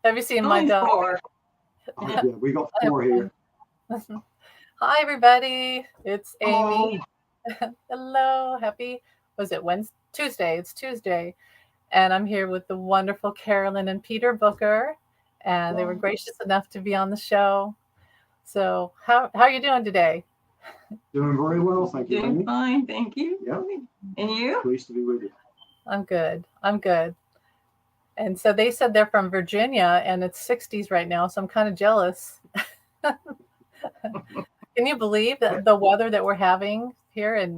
Have you seen my Only dog? four. Oh, yeah, we got 4 here. Hi, everybody. It's Oh, Amy. Hello. Happy, was it Wednesday? Tuesday. It's Tuesday. And I'm here with the wonderful Carolyn and Peter Booker. And they were gracious enough to be on the show. So, how are you doing today? Doing very well, thank you, doing Amy. fine, thank you. Yeah, And you? pleased to be with you. I'm good. I'm good. And so they said they're from Virginia and it's 60s right now. So I'm kind of jealous. Can you believe that the weather that we're having here in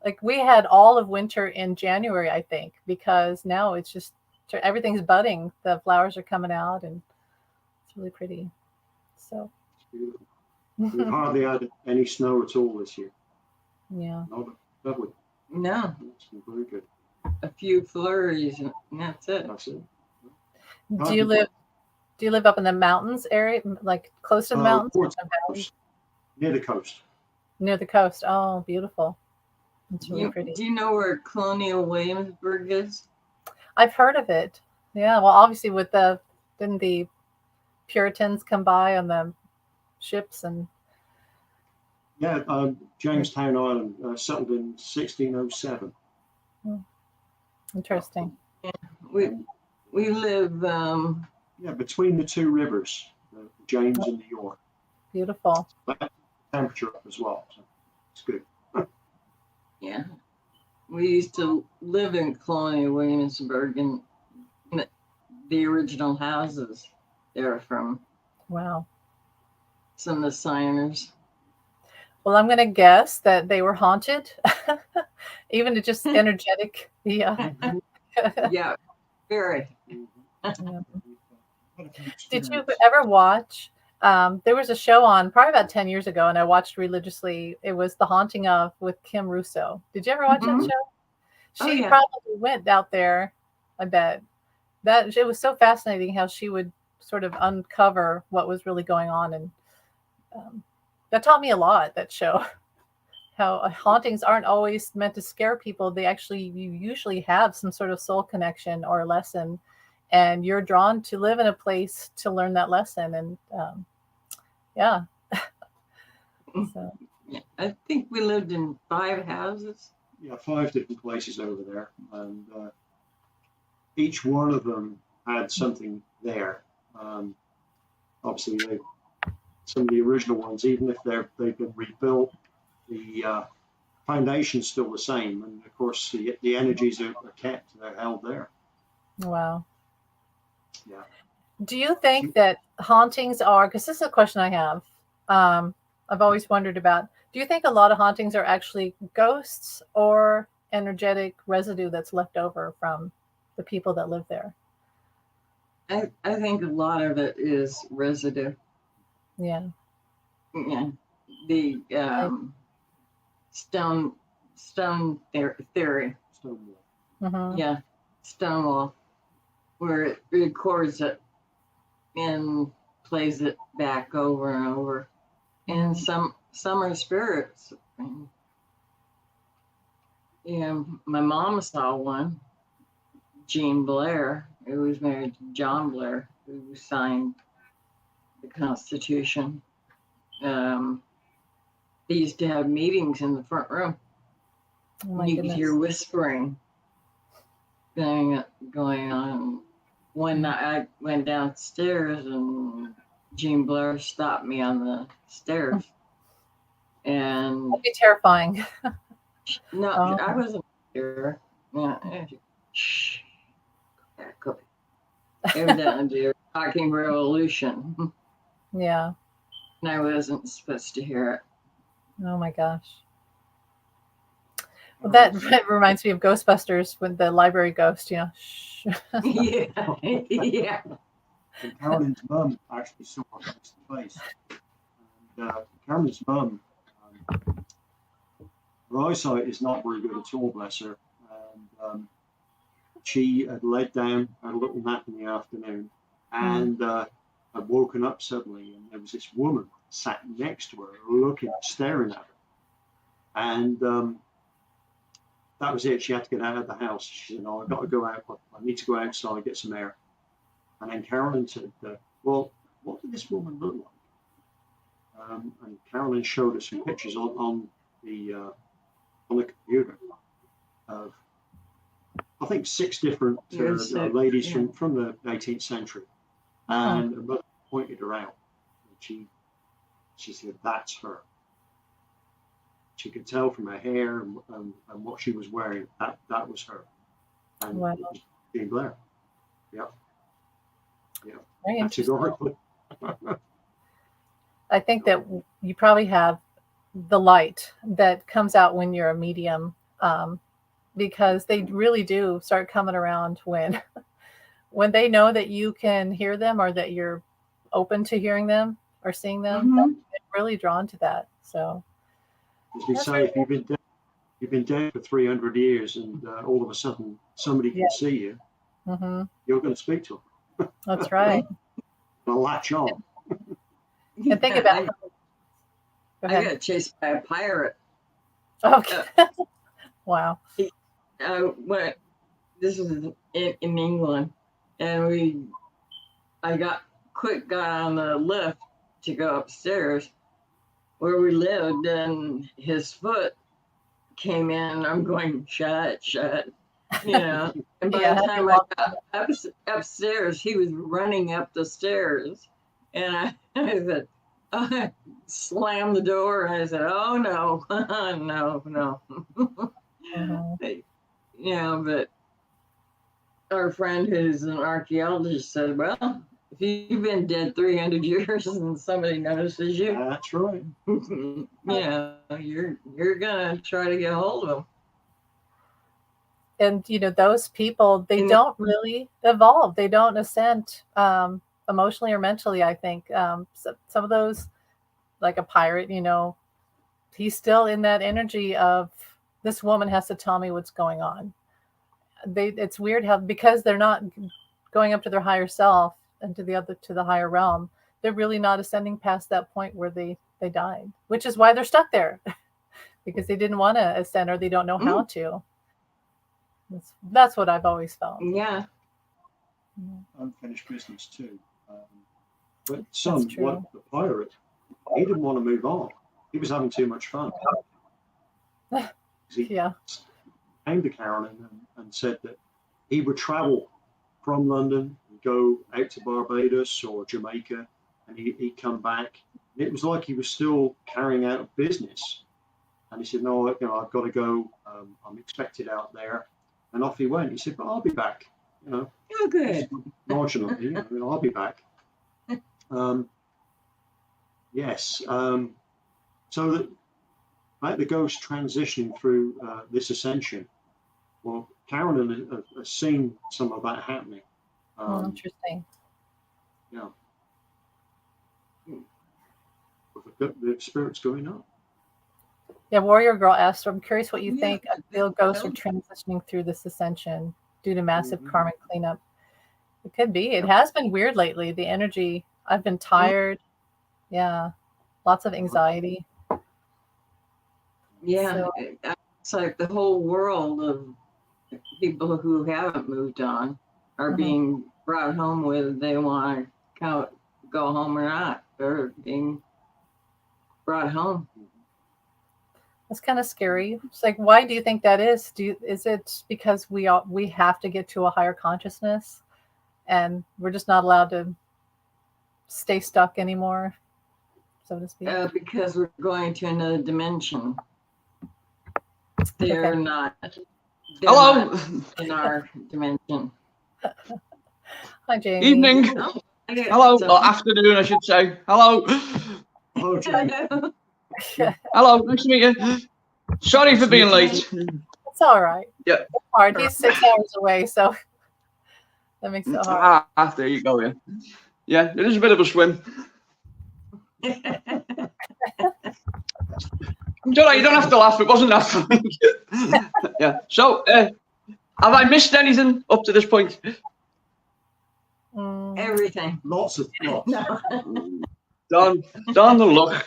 like we had all of winter in January, I think, because now it's just everything's budding. The flowers are coming out, and it's really pretty. So, It's beautiful. We've hardly had any snow at all this year. yeah. No, lovely. No, It's been very good. a few flurries, and that's it. That's it. Do you live? Do you live up in the mountains area, like close to the mountains, or Towards the the valley? coast, near the coast. Near the coast? Oh, beautiful! It's really You, pretty. do you know where Colonial Williamsburg is? I've heard of it. Yeah. Well, obviously, with the didn't the Puritans come by on the ships and Yeah, Jamestown Island, settled in 1607. hmm, interesting. We And we live yeah, between the two rivers, the James and the York. Beautiful. That temperature up as well, so it's good. yeah. We used to live in Colonial Williamsburg, and the original houses there from Wow. some of the signers. Well, I'm going to guess that they were haunted, even to just energetic. Yeah. Mhm, Yeah, very. mhm. Yeah. Had a few Did you experiences. ever watch? There was a show on probably about 10 years ago, and I watched religiously. It was The Haunting of with Kim Russo. Did you ever watch that Mhm. show? Oh She yeah. probably went out there. I bet that it was so fascinating how she would sort of uncover what was really going on, and um, that taught me a lot. That show. How hauntings aren't always meant to scare people. They actually, you usually have some sort of soul connection or a lesson, and you're drawn to live in a place to learn that lesson. And yeah, so Yeah, I think we lived in 5 houses. Yeah, 5 different places over there, and each one of them had something there. Um, Obviously, some of the original ones, even if they've been rebuilt, the foundation's still the same, and of course the energies are kept, they're held there. wow. Yeah. Do you think that hauntings are? Because this is a question I have. Um, I've always wondered about. Do you think a lot of hauntings are actually ghosts or energetic residue that's left over from the people that live there? I think a lot of it is residue. Yeah. Yeah, the I, stone theory. Stonewall. mhm. Yeah, Stonewall, where it records it and plays it back over and over. And some are spirits. And, yeah, my mom saw one, Jean Blair, who was married to John Blair, who signed the Constitution. They used to have meetings in the front room. Oh my You could hear goodness. whispering going on. One night I went downstairs and Jean Blair stopped me on the stairs. And That'd be terrifying. no, Oh, I wasn't there. Yeah, shh, back up. Evidently, they were talking revolution, yeah. and I wasn't supposed to hear it. Oh my gosh. Well, Oh, that reminds me of Ghostbusters with the library ghost. Shh. Yeah, yeah. and Carolyn's mum actually saw her face to face. And Carolyn's mum, her eyesight is not very good at all, bless her. And she had laid down, had a little nap in the afternoon, and had woken up suddenly, and there was this woman sat next to her, looking, staring at her. And that was it. She had to get out of the house. She said, "No, I've got to go out. I need to go outside, get some air." And then Carolyn said, well, what did this woman look like? And Carolyn showed us some pictures on the computer of, I think, 6 different ladies from the 18th century. And her mother pointed her out. And she said, that's her. She could tell from her hair and what she was wearing, that was her. And Wow. it was Jean Blair. Yeah. Very That's interesting. I think that you probably have the light that comes out when you're a medium, because they really do start coming around when they know that you can hear them or that you're open to hearing them or seeing them. They're really drawn to that. So, as we say, if you've been dead for 300 years and all of a sudden somebody can see you, you're going to speak to them. That's right. They'll latch on. And think about I got chased by a pirate. Okay. Wow. This was in England, and I got on the lift to go upstairs where we lived, and his foot came in. I'm going, shut, And by the time I got upstairs, he was running up the stairs, and I said, I slammed the door, and I said, oh no, no. But our friend who's an archaeologist said, well, if you've been dead 300 years and somebody notices you, that's right. You're gonna try to get a hold of them. And those people, they don't really evolve. They don't ascend emotionally or mentally, I think. So some of those, like a pirate, he's still in that energy of, this woman has to tell me what's going on. It's weird how, because they're not going up to their higher self and to the higher realm, they're really not ascending past that point where they died, which is why they're stuck there, because they didn't want to ascend, or they don't know how to. That's what I've always felt. Yeah. Unfinished business too. But the pirate, he didn't want to move on. He was having too much fun. He came to Carolyn and said that he would travel from London and go out to Barbados or Jamaica, and he'd come back. And it was like he was still carrying out business. And he said, no, I've got to go. I'm expected out there. And off he went. He said, but I'll be back. Oh, good. Marginally, I'll be back. Yes. So that, like the ghost transitioning through this ascension, well, Carolyn has seen some of that happening. Interesting. Yeah. The spirits going up. Yeah, Warrior Girl asked, I'm curious what you think. I feel ghosts are transitioning through this ascension due to massive karmic cleanup. It could be. It has been weird lately. The energy, I've been tired. Yeah. Lots of anxiety. Yeah. So, it's like the whole world of people who haven't moved on are being brought home whether they want to go home or not. They're being brought home. That's kind of scary. It's like, why do you think that is? Is it because we have to get to a higher consciousness, and we're just not allowed to stay stuck anymore, so to speak? Because we're going to another dimension. They're not. Hello. Not in our dimension. Hi, Jamie. Evening. Hello. Or afternoon, I should say. Hello. Hello, Jamie. Hello. Nice to meet you. Sorry for being late. It's all right. Yeah. It's hard. He's 6 hours away, so that makes it hard. There you go. Yeah. It is a bit of a swim. It's all right, you don't have to laugh. It wasn't that funny. Yeah. So, have I missed anything up to this point? Everything. Lots. Darn the luck.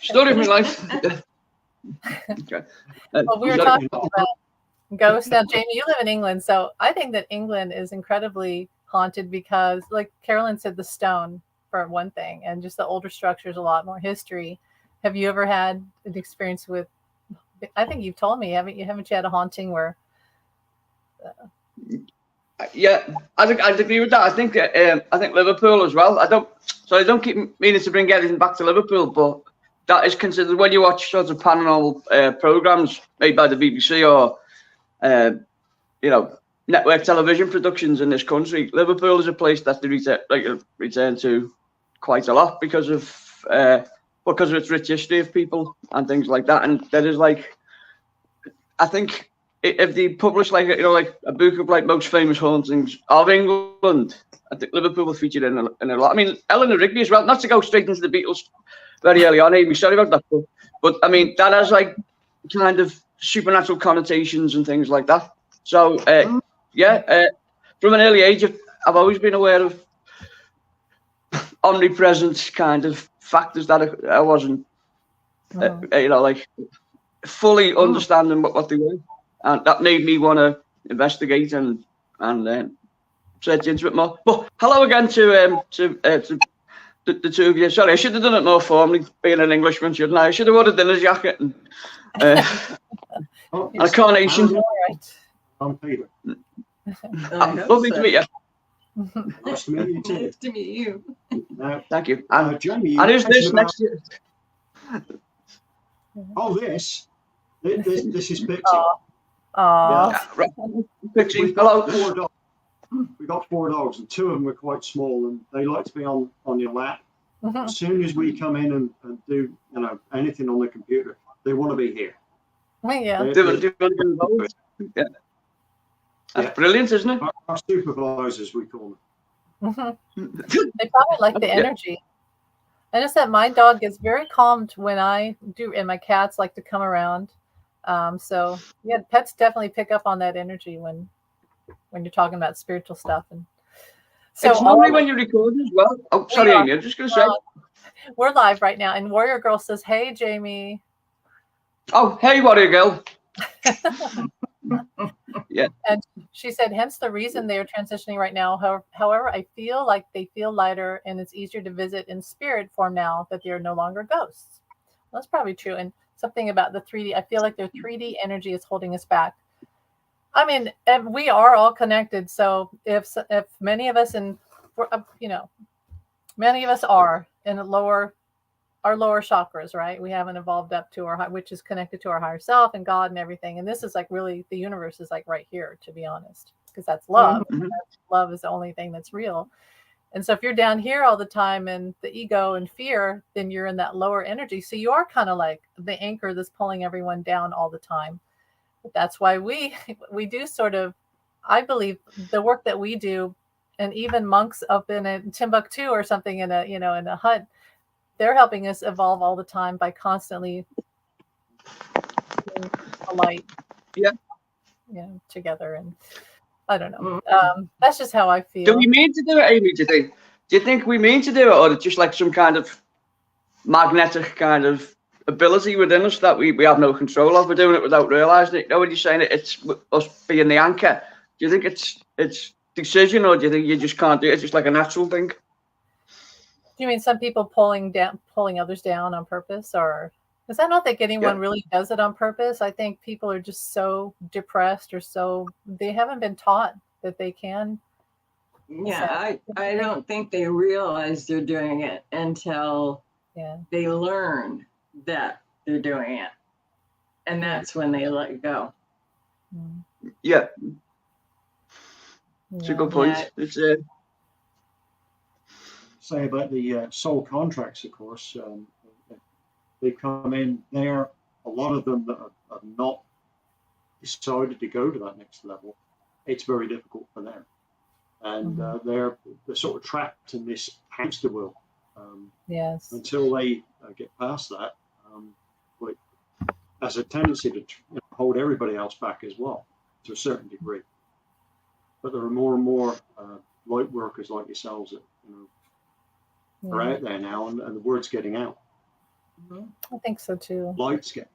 Story of my life. Okay. Well, we were talking about ghosts. Now, Jamie, you live in England, so I think that England is incredibly haunted because, like Carolyn said, the stone for one thing, and just the older structures, a lot more history. Have you ever had an experience with? I think you've told me, haven't you? Haven't you had a haunting where? Yeah, I'd agree with that. I think Liverpool as well. I don't keep meaning to bring everything back to Liverpool, but that is considered when you watch sort of paranormal programs made by the BBC or network television productions in this country. Liverpool is a place that they return to quite a lot because of its rich history of people and things like that. And there is I think if they publish a book of most famous hauntings of England, I think Liverpool will feature in a lot. I mean, Eleanor Rigby as well. Not to go straight into the Beatles very early on, Amy. Sorry about that, but I mean that has kind of supernatural connotations and things like that. So from an early age, I've always been aware of omnipresent kind of factors that I wasn't, fully understanding what they were, and that made me want to investigate and search into it more. But hello again to the two of you. Sorry, I should have done it more formally, being an Englishman, shouldn't I? I should have ordered dinner jacket and a carnation. I'm Peter. Lovely to meet you. Nice to meet you too. Nice to meet you. Thank you. And Jamie, and who's this next to you? Oh, this is Pixie. Yeah. Right. Pixie, We've got hello. 4 dogs. We've got 4 dogs, and 2 of them are quite small, and they like to be on your lap. As soon as we come in and do anything on the computer, they want to be here. Yeah. Yeah. That's brilliant, isn't it? Our supervisors, we call them. They probably like the energy. I just that my dog is very calmed when I do, and my cats like to come around. So yeah, pets definitely pick up on that energy when you're talking about spiritual stuff. And so it's normally when you record as well. Oh, sorry, Amy. I'm just going to say we're live right now, and Warrior Girl says, "Hey, Jamie." Oh, hey, Warrior Girl. Yeah. And she said, hence the reason they are transitioning right now. However, I feel like they feel lighter, and it's easier to visit in spirit form now that they are no longer ghosts. Well, that's probably true. And something about the 3D, I feel like their 3D energy is holding us back. I mean, and we are all connected. So if many of us many of us are in our lower chakras, right? We haven't evolved up to which is connected to our higher self and God and everything. And this is really, the universe is right here, to be honest, because that's love. Mm-hmm. Love is the only thing that's real. And so if you're down here all the time and the ego and fear, then you're in that lower energy. So you are kind of like the anchor that's pulling everyone down all the time. But that's why we do sort of, I believe the work that we do, and even monks up in Timbuktu or something in a hut, they're helping us evolve all the time by constantly being a light, together. And I don't know. That's just how I feel. Do we mean to do it, Amy? Do you think we mean to do it, or it's just some kind of magnetic kind of ability within us that we have no control of? We're doing it without realizing it. When you're saying it's us being the anchor, do you think it's decision, or do you think you just can't do it? It's just like a natural thing. Do you mean some people pulling others down on purpose, or because I don't think anyone really does it on purpose. I think people are just so depressed or they haven't been taught that they can. Yeah, I don't think they realize they're doing it until they learn that they're doing it, and that's when they let go. Yeah, it's a good point. Yeah. It's say about the soul contracts, of course, they come in there. A lot of them that have not decided to go to that next level, it's very difficult for them, and they're sort of trapped in this hamster wheel. Until they get past that, but has a tendency to hold everybody else back as well, to a certain degree. But there are more and more light workers like yourselves that are out there now, and the word's getting out. I think so too. Light's getting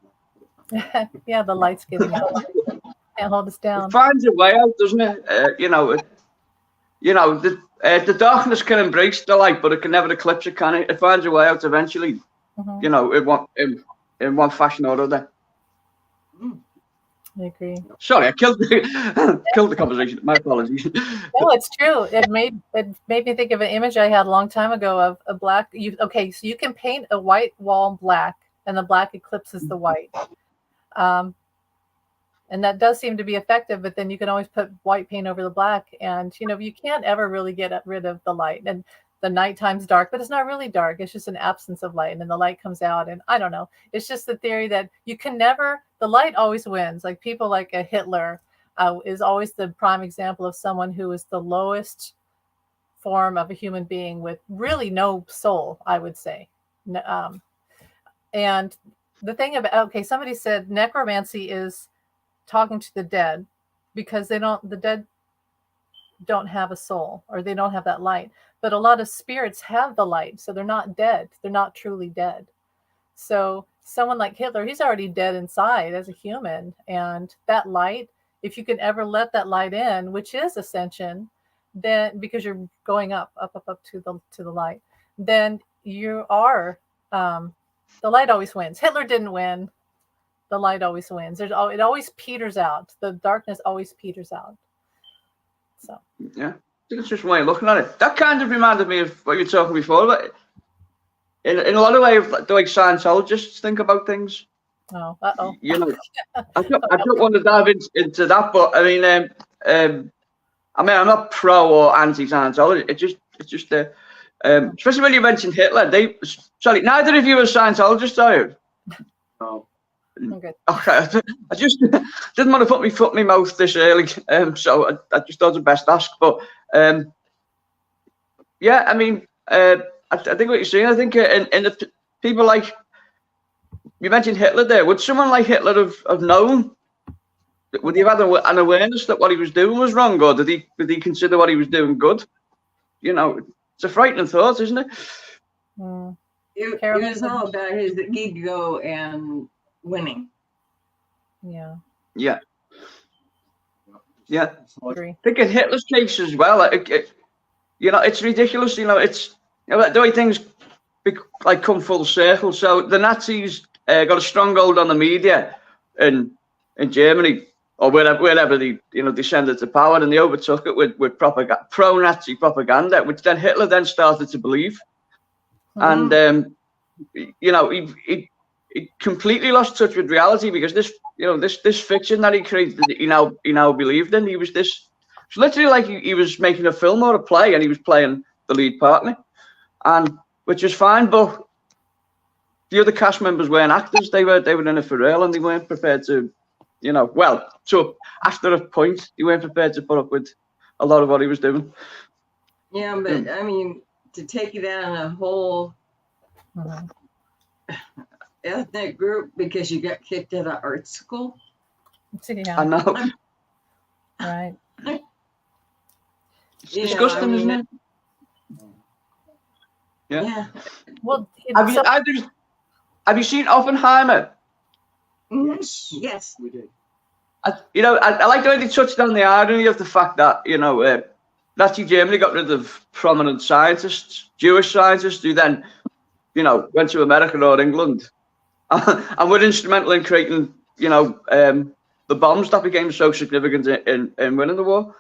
out. Yeah, the light's getting out. Can't hold us down. It finds a way out, doesn't it? you know, the darkness can embrace the light, but it can never eclipse it, can it? It finds a way out eventually, Mhm. you know, in one fashion or other. I agree. Sorry, I killed the conversation. My apologies. No, it's true. It made me think of an image I had a long time ago of a black. Okay, so you can paint a white wall black, and the black eclipses the white. And that does seem to be effective, but then you can always put white paint over the black, and you can't ever really get rid of the light. And the nighttime's dark, but it's not really dark. It's just an absence of light, and then the light comes out. And I don't know. It's just the theory that you can never. The light always wins. Like people like a Hitler is always the prime example of someone who is the lowest form of a human being with really no soul, I would say. And the thing about somebody said necromancy is talking to the dead because the dead don't have a soul, or they don't have that light, but a lot of spirits have the light, so they're not dead. They're not truly dead. So someone like Hitler, he's already dead inside as a human, and that light, if you can ever let that light in, which is ascension, then because you're going up to the light, then you are the light always wins. Hitler didn't win. The light always wins. It always peters out. The darkness always peters out. So Yeah, I think it's just one way of looking at it. That kind of reminded me of what you were talking before, but in a lot of ways, the way Scientologists think about things. oh, You know, I don't want to dive into that, but I mean, I'm not pro or anti Scientology. It's just especially when you mentioned Hitler. Sorry, neither of you are Scientologists, are you? No. okay. Okay, I just didn't want to put my foot in my mouth this early, so I just thought it best ask. But yeah, I mean, I think what you're saying. I think in the people like you mentioned Hitler there. Would someone like Hitler have known? Would he have had an awareness that what he was doing was wrong, or did he consider what he was doing good? You know, it's a frightening thought, isn't it? Mm. It was all about his ego and winning. Yeah. Yeah. Yeah. Agree. I think in Hitler's case as well, it's ridiculous. It's the way things come full circle. So the Nazis got a stronghold on the media in Germany or wherever they descended to power, and they overtook it with propaganda, pro-Nazi propaganda, which then Hitler then started to believe, and he completely lost touch with reality because this fiction that he created, he now believed in. He was this. It's literally like he was making a film or a play, and he was playing the lead partner, and which was fine. But the other cast members weren't actors; they were in it for real, and they weren't prepared to, so after a point, they weren't prepared to put up with a lot of what he was doing. Yeah, but I mean, to take it on a whole ethnic group because you got kicked out of art school. Yeah. I know. Right. It's disgusting, isn't it? Yeah. Well, have you seen Oppenheimer? Yes. We did. I like the way they touched on the irony of the fact that Nazi Germany got rid of prominent scientists, Jewish scientists, who then went to America or England and were instrumental in creating the bombs that became so significant in winning the war.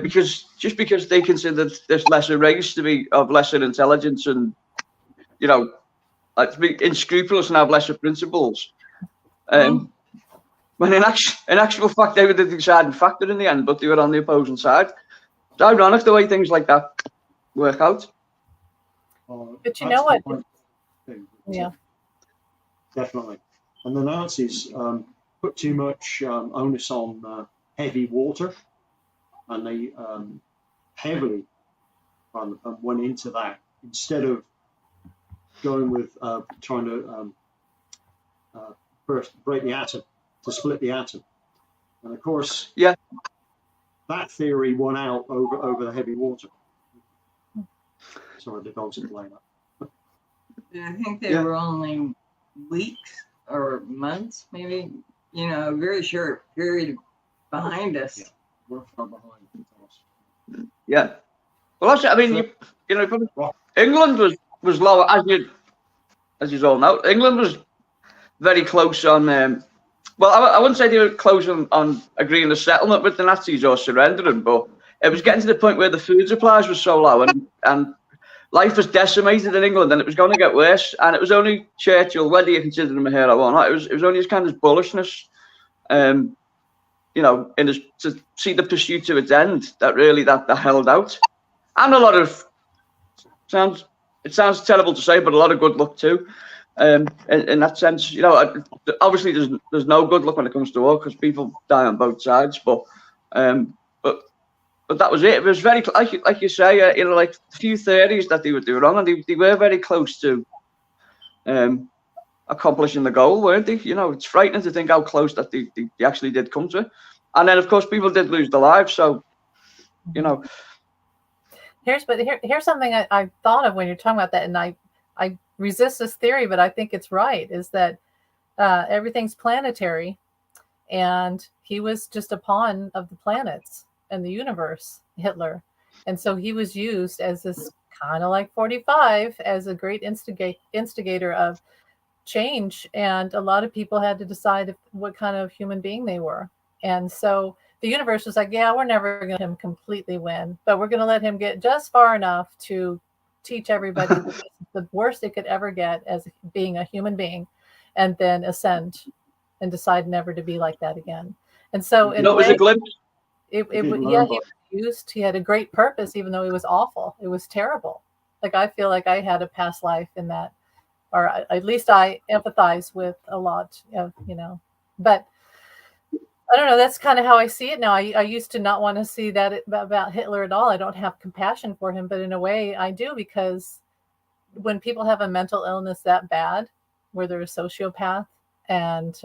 Because they considered this lesser race to be of lesser intelligence and to be unscrupulous and have lesser principles. When in actual fact they were the deciding factor in the end, but they were on the opposing side. It's ironic the way things like that work out. But you know what? Yeah. Definitely. And the Nazis put too much onus on heavy water, and they heavily went into that instead of going with trying to first break the atom, to split the atom. And of course, that theory won out over the heavy water. Sorry, the dogs are playing up. I think they were only weeks or months, maybe, a very short period behind us. Yeah, we're far behind. Yeah. Well, that's, I mean, you know, England was lower, as you all know. England was very close on. Well, I wouldn't say they were close on agreeing a settlement with the Nazis or surrendering, but it was getting to the point where the food supplies were so low and life was decimated in England, and it was going to get worse. And it was only Churchill, whether you consider him a hero or not, it was only his kind of bullishness, you know, to see the pursuit to its end that really that held out, and a lot of it sounds terrible to say, but a lot of good luck too. In that sense, you know, obviously there's no good luck when it comes to war because people die on both sides, but that was it. It was very, like you say, you know, like a few theories that they would do wrong, and they were very close to accomplishing the goal, weren't they? You know, it's frightening to think how close that they actually did come to it. And then, of course, people did lose their lives. So, you know. Here's something I thought of when you're talking about that, and I resist this theory, but I think it's right, is that everything's planetary, and he was just a pawn of the planets and the universe, Hitler. And so he was used as this kind of like 45 as a great instigator of change. And a lot of people had to decide what kind of human being they were. And so the universe was like, yeah, we're never going to let him completely win, but we're going to let him get just far enough to teach everybody the worst it could ever get as being a human being, and then ascend and decide never to be like that again. And so in it was a glimpse. He had a great purpose, even though it was awful. It was terrible. Like, I feel like I had a past life in that, or at least I empathize with a lot of, you know, but I don't know. That's kind of how I see it now. I used to not want to see that about Hitler at all. I don't have compassion for him, but in a way I do, because when people have a mental illness that bad, where they're a sociopath and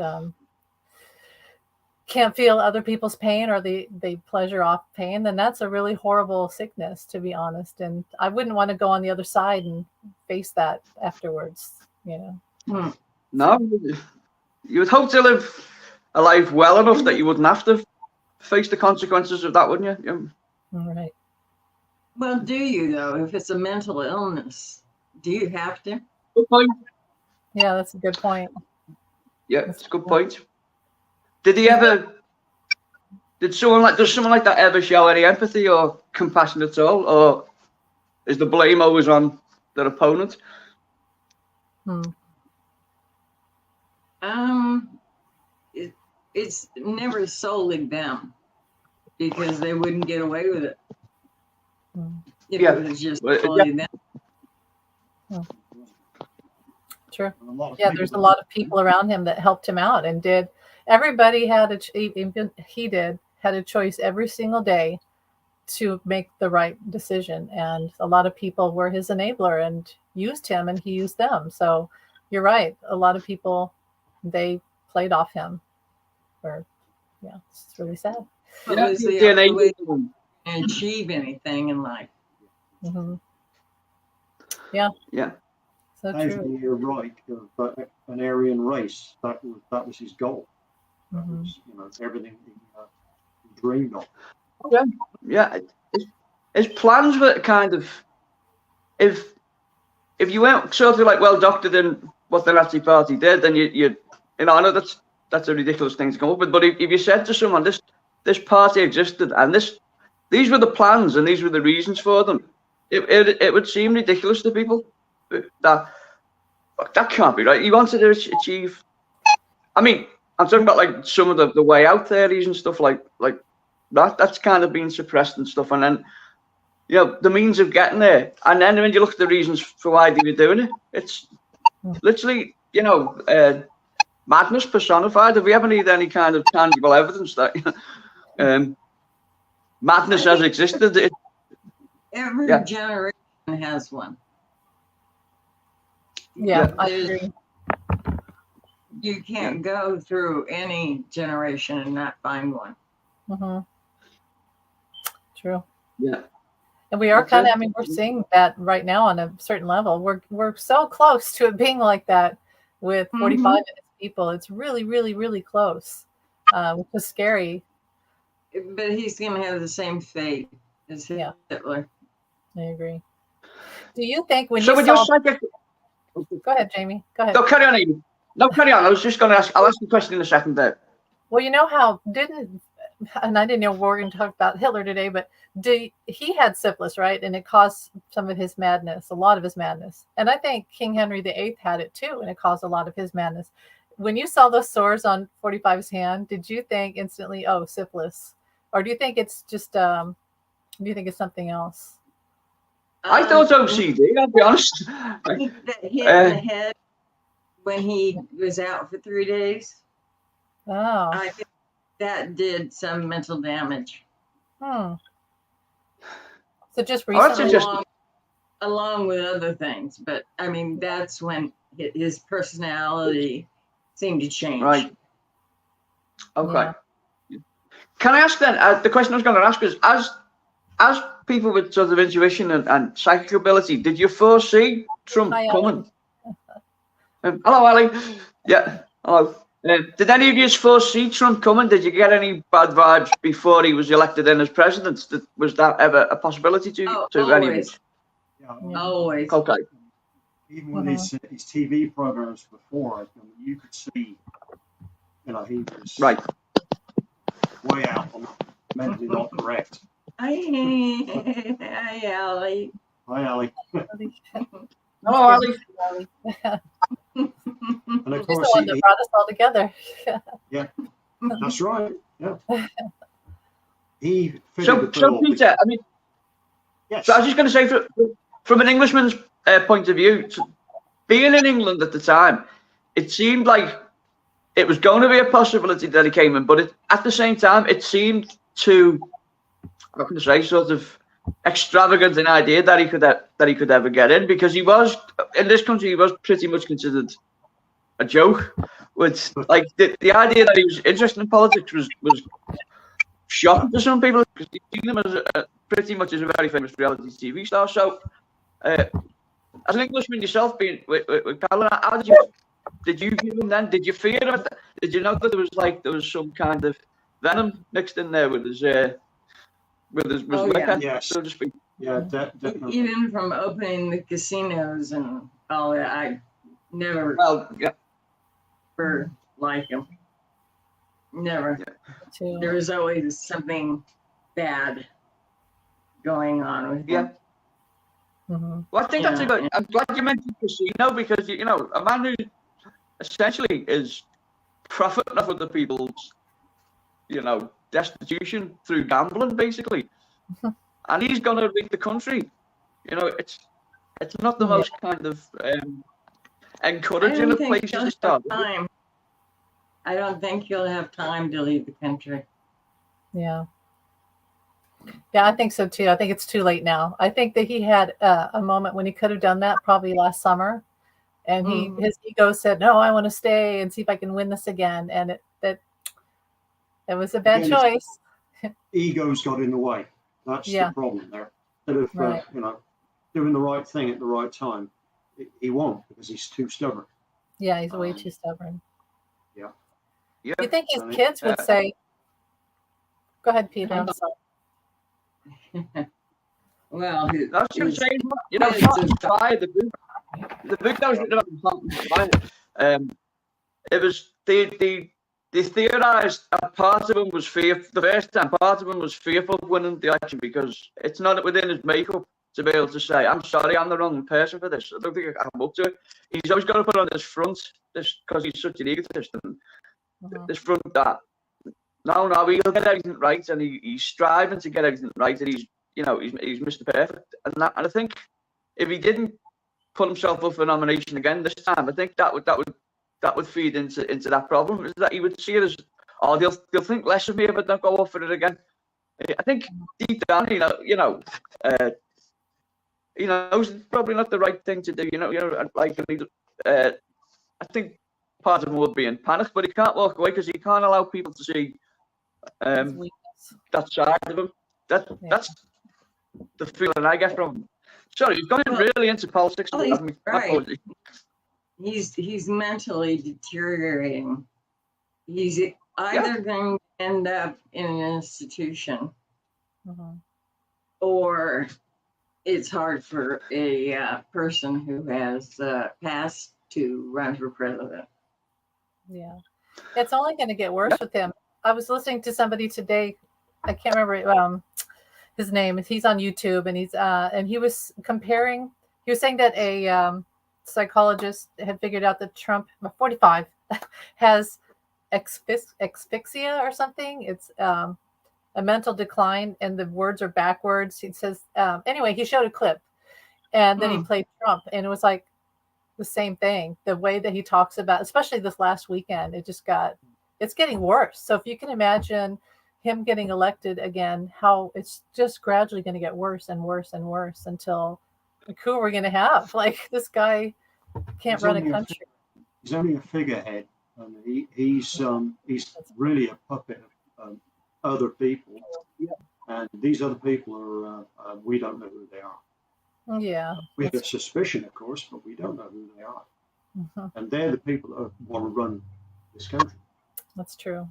can't feel other people's pain, or they pleasure off pain, then that's a really horrible sickness, to be honest. And I wouldn't want to go on the other side and face that afterwards, you know. No, you would hope to live a life well enough that you wouldn't have to face the consequences of that, wouldn't you? All right. Well, do you though? If it's a mental illness, do you have to? Good point. Yeah, that's a good point. Yeah, it's a good point. Does someone like that ever show any empathy or compassion at all, or is the blame always on their opponent? It's never solely them, because they wouldn't get away with it if it was just solely them. Sure. Yeah, there's a lot of people around him that helped him out, and did. Everybody had had a choice every single day to make the right decision, and a lot of people were his enabler and used him, and he used them. So you're right. A lot of people, they played off him. Yeah, it's really sad. But was the only way to achieve anything in life? Mm-hmm. Yeah. So true. You're right. An Aryan race. That was his goal. That was, you know, everything he dreamed of. Yeah. His plans were kind of, if you weren't sort of like well doctored in what the Nazi Party did, then you know, I know that's a ridiculous thing to come up with, but if you said to someone this party existed and these were the plans and these were the reasons for them, it would seem ridiculous to people. That can't be right. He wanted to achieve. I mean, I'm talking about like some of the way out theories and stuff like that. That's kind of been suppressed and stuff. And then, you know, the means of getting there. And then when you look at the reasons for why they were doing it, it's literally, you know, madness personified. Have we ever need any kind of tangible evidence that madness has existed? Every generation has one. Yeah, I agree. You can't go through any generation and not find one. Mm-hmm. True. Yeah. And we are kind of, I mean, we're seeing that right now on a certain level. We're so close to it being like that with 45 minutes people. It's really, really, really close, which is scary. But he's going to have the same fate. as Yeah. Hitler. I agree. Do you think when So you with your saw? psychic, Go ahead, Jamie. Go ahead. no, carry on, Amy. No, carry on. I was just going to ask. I'll ask the question in a second there. Well, you know how and I didn't know we were going to talk about Hitler today, but he had syphilis, right? And it caused some of his madness, a lot of his madness. And I think King Henry VIII had it too, and it caused a lot of his madness. When you saw those sores on 45's hand, did you think instantly, oh, syphilis? Or do you think it's just, do you think it's something else? I thought OCD, I'll be honest. I think that hit in the head when he was out for 3 days. Oh. I think that did some mental damage. So just Oh, that's recently, interesting. Along with other things, but I mean, that's when his personality seemed to change. Right. Okay. Yeah. Can I ask then, the question I was going to ask is, as people with sort of intuition and psychic ability, did you foresee Trump coming? Hello, Ali. Yeah. Hello. Did any of you foresee Trump coming? Did you get any bad vibes before he was elected in as president? Was that ever a possibility to any of you? Yeah, Always. Okay. even with his TV programs before, I mean, you could see, he was right way out on mentally not correct. Hi, Allie. Hi, Ali. Hello, Ali. And of He's the course, one that brought us all together. yeah, that's right. Yeah, he fitted So the bill. Peter, I mean, Yes. so I was just going to say, from an Englishman's point of view, being in England at the time, it seemed like it was going to be a possibility that he came in, but at the same time, it seemed too, how can I say, sort of extravagant an idea that he could ever get in, because he was in this country, he was pretty much considered a joke. With like the idea that he was interested in politics was shocking to some people, because you see him as pretty much as a very famous reality TV star. So, as an Englishman yourself, being with Carloyn, how did you view him then? Did you fear him? Did you know that there was some kind of venom mixed in there with his work, yes, so to speak? Yeah, definitely. Even from opening the casinos and all that, I never liked him. Never. Yeah. There was always something bad going on with him. Yeah. Well, I think that's a good. I'm glad you mentioned casino, because a man who essentially is profiting off other people's destitution through gambling, basically, and he's going to lead the country. It's not the most kind of encouraging of places to start. I don't think he'll have time to leave the country. Yeah, I think so too. I think it's too late now. I think that he had a moment when he could have done that probably last summer, and his ego said, "No, I want to stay and see if I can win this again," and it was a bad choice. Ego's got in the way. That's the problem there. Instead of doing the right thing at the right time, he won't, because he's too stubborn. Yeah, he's way too stubborn. Yeah. Do you think his kids would say? Go ahead, Peter. I'm sorry. Well, I was going to say, the book that was written about it was they theorized that part of him was fearful. The first time, part of him was fearful of winning the election, because it's not within his makeup to be able to say, "I'm sorry, I'm the wrong person for this. I don't think I can come up to it." He's always got to put on this front, because he's such an egotist, and this front that no, he'll get everything right, and he's striving to get everything right, and he's Mr. Perfect, and I think if he didn't put himself up for nomination again this time, I think that would feed into that problem, is that he would see it as, oh, they'll think less of me if I don't go up for it again. I think deep down, he knows it's probably not the right thing to do. I think part of him would be in panic, but he can't walk away, because he can't allow people to see that side of him. That's the feeling I get from him. Sorry, you've gone really into politics. He's right. He's mentally deteriorating. He's either going to end up in an institution, or it's hard for a person who has passed to run for president. Yeah. It's only going to get worse with him. I was listening to somebody today. I can't remember his name. He's on YouTube, and he was comparing. He was saying that a psychologist had figured out that Trump, 45, has asphyxia or something. It's a mental decline, and the words are backwards. He says anyway. He showed a clip, and then he played Trump, and it was like the same thing. The way that he talks about, especially this last weekend, it's getting worse. So if you can imagine him getting elected again, how it's just gradually going to get worse and worse and worse until who are we going to have? Like, this guy can't run a country. He's only a figurehead. He's really a puppet of other people, and these other people are we don't know who they are. Yeah, we have a suspicion, of course, but we don't know who they are. Mm-hmm. And they're the people that want to run this country. That's true.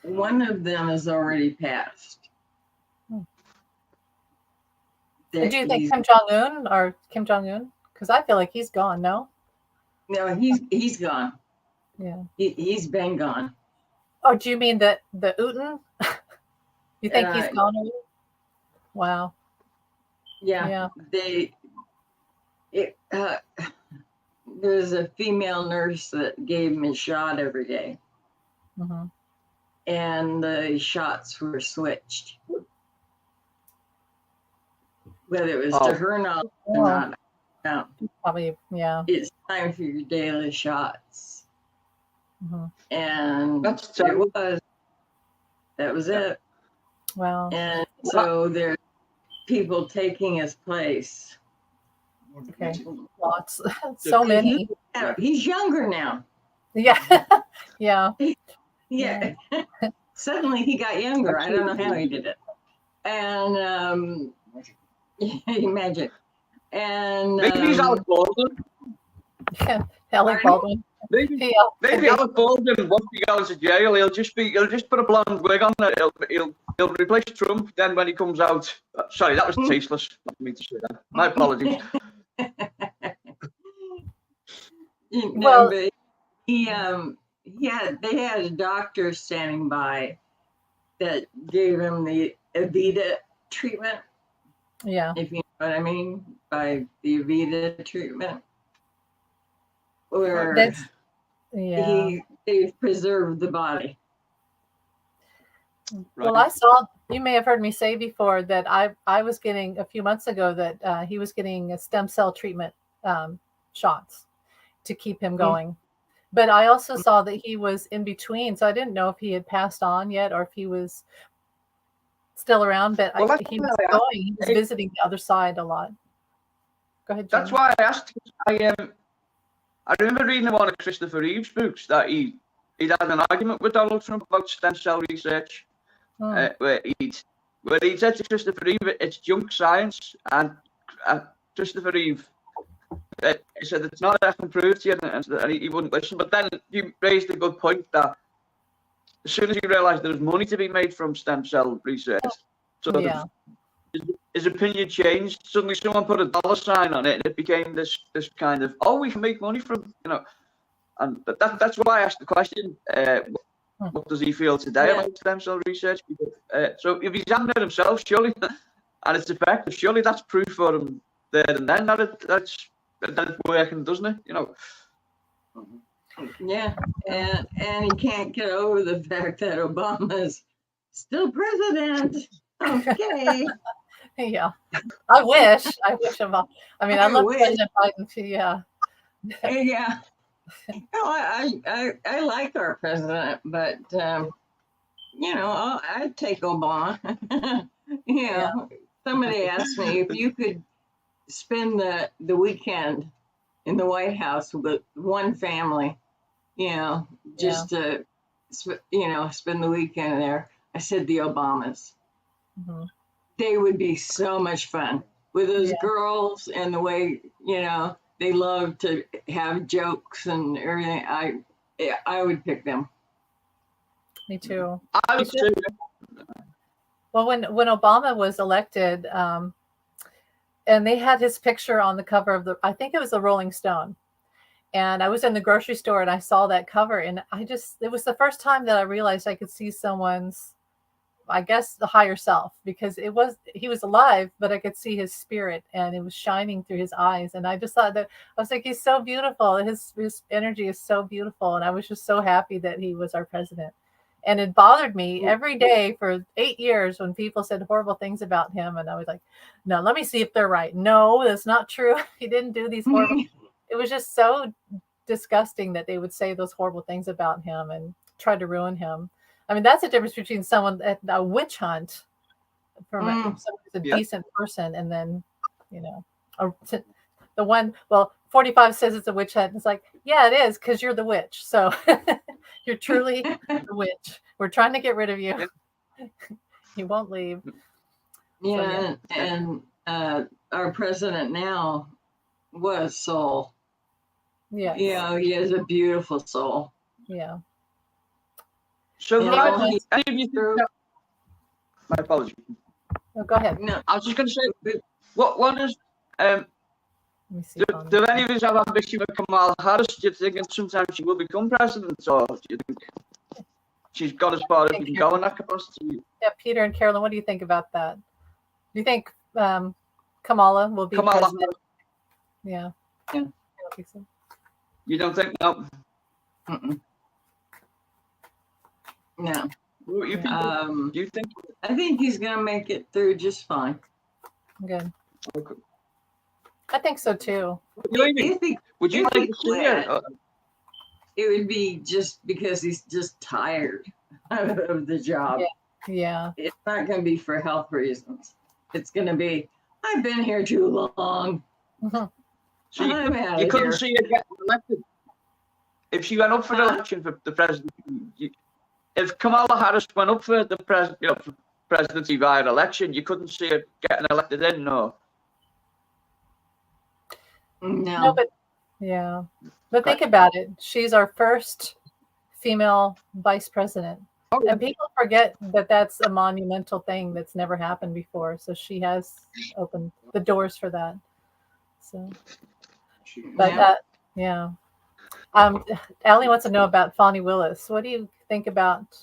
One of them has already passed. Do you think Kim Jong-un or Kim Jong-un? Because I feel like he's gone. No, he's gone. Yeah, he's been gone. Oh, do you mean the Uten? You think he's gone? Wow. Yeah. There's a female nurse that gave him a shot every day. Mm-hmm. And the shots were switched. Whether it was to her knowledge or not, no. Probably, yeah. It's time for your daily shots. Mm-hmm. And that was it. Wow. And so there's people taking his place. Okay. Lots. So many. He's younger now. Yeah. Yeah. Yeah. Suddenly he got younger. I don't know how he did it. And magic. And maybe he's Alec Baldwin. Yeah, Alec Baldwin. Maybe Alec Baldwin won't be going to jail. He'll just put a blonde wig on it. He'll replace Trump. Then when he comes out, sorry, that was tasteless. Not me to say that. My apologies. Well, they had a doctor standing by that gave him the Evita treatment. Yeah. If you know what I mean by the Evita treatment. Where they preserved the body. Well, I saw, you may have heard me say before that I was getting a few months ago that he was getting a stem cell treatment shots to keep him going. But I also saw that he was in between, so I didn't know if he had passed on yet or if he was still around. But he was going, he was visiting the other side a lot. Go ahead, Jim. That's why I asked. I remember reading one of Christopher Reeve's books that he'd had an argument with Donald Trump about stem cell research, where he'd said to Christopher Reeve, it's junk science, and Christopher Reeve he said it's not I can prove to you, and he wouldn't listen. But then you raised a good point that as soon as he realised there was money to be made from stem cell research, his opinion changed. Suddenly someone put a dollar sign on it and it became this kind of, we can make money from, and that's why I asked the question, what does he feel today about stem cell research? So if he's having it himself, surely, and it's effective, surely that's proof for him there and then that it's working, doesn't it? Yeah, and he can't get over the fact that Obama's still president. Okay. Yeah, I wish Obama. I mean, I love President Biden too. Yeah. Yeah. I like our president, but I'd take Obama. Somebody asked me if you could spend the weekend in the White House with one family, just to spend the weekend there. I said the Obamas. Mm-hmm. They would be so much fun with those girls and the way, they love to have jokes and everything. I would pick them. Me too. I would too. Well, when Obama was elected, and they had his picture on the cover of I think it was the Rolling Stone. And I was in the grocery store and I saw that cover, and it was the first time that I realized I could see someone's, I guess, the higher self, because he was alive, but I could see his spirit and it was shining through his eyes. And I just thought that, I was like, he's so beautiful. His energy is so beautiful. And I was just so happy that he was our president. And it bothered me every day for 8 years when people said horrible things about him. And I was like, no, let me see if they're right. No, that's not true. He didn't do these horrible. It was just so disgusting that they would say those horrible things about him and try to ruin him. I mean, that's the difference between someone at a witch hunt from someone who's a decent person, and then, the one, 45 says it's a witch hunt. It's like, yeah, it is, because you're the witch. So you're truly the witch. We're trying to get rid of you. You won't leave. Yeah, so, and our president now was soul. Yeah. He has a beautiful soul. Yeah. So, my apologies. Oh, go ahead. No, I was just going to say, what is, do any of us have ambition with Kamala Harris? Do you think that sometimes she will become president, or do you think she's got as far as she can go in that capacity? Yeah, Peter and Carolyn, what do you think about that? Do you think Kamala will be president? Harris. Yeah. Yeah. I don't think so. You don't think? No. No. Do you think? I think he's gonna make it through just fine. Good. Okay. I think so too. Would you like to see it? It would be just because he's just tired of the job. Yeah. It's not going to be for health reasons. It's going to be, I've been here too long. So you couldn't see her getting elected. If she went up for the election for the president, if Kamala Harris went up for the presidency via election, you couldn't see her getting elected in, no. No, but yeah. But think about it. She's our first female vice president. And people forget that that's a monumental thing that's never happened before. So she has opened the doors for that. So, but yeah. Allie wants to know about Fani Willis. What do you think about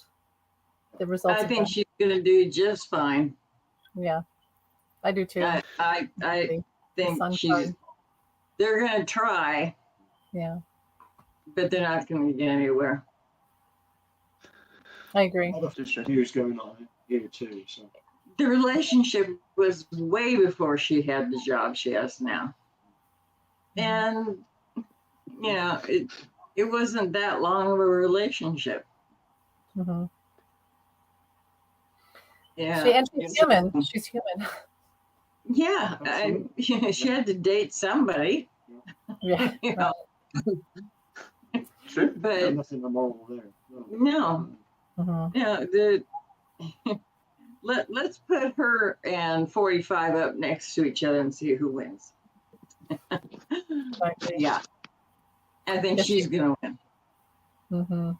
the results? I think she's going to do just fine. Yeah, I do too. I think they're going to try. Yeah. But they're not going to get anywhere. I agree. A lot of news going on here too. So the relationship was way before she had the job she has now. And, it wasn't that long of a relationship. Mm-hmm. Yeah. She's human. She's human. Yeah. She had to date somebody. Yeah. True. But nothing immoral there. No. Mm-hmm. Yeah. Let's put her and 45 up next to each other and see who wins. Yeah. I think she's going to win. Mm-hmm.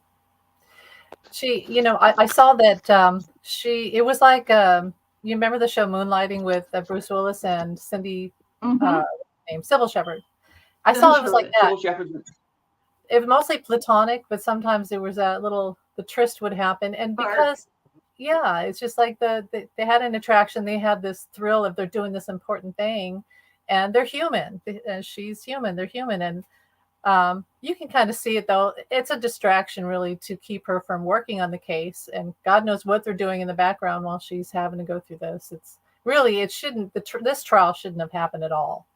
She, I saw that it was like, you remember the show Moonlighting with Bruce Willis and Cindy, Sybil Shepherd. I saw it was like that. It was mostly platonic, but sometimes there was the tryst would happen. And because, it's just like they had an attraction. They had this thrill of they're doing this important thing, and they're human. She's human. They're human. And you can kind of see it, though. It's a distraction, really, to keep her from working on the case. And God knows what they're doing in the background while she's having to go through this. It's really, it shouldn't, this trial shouldn't have happened at all.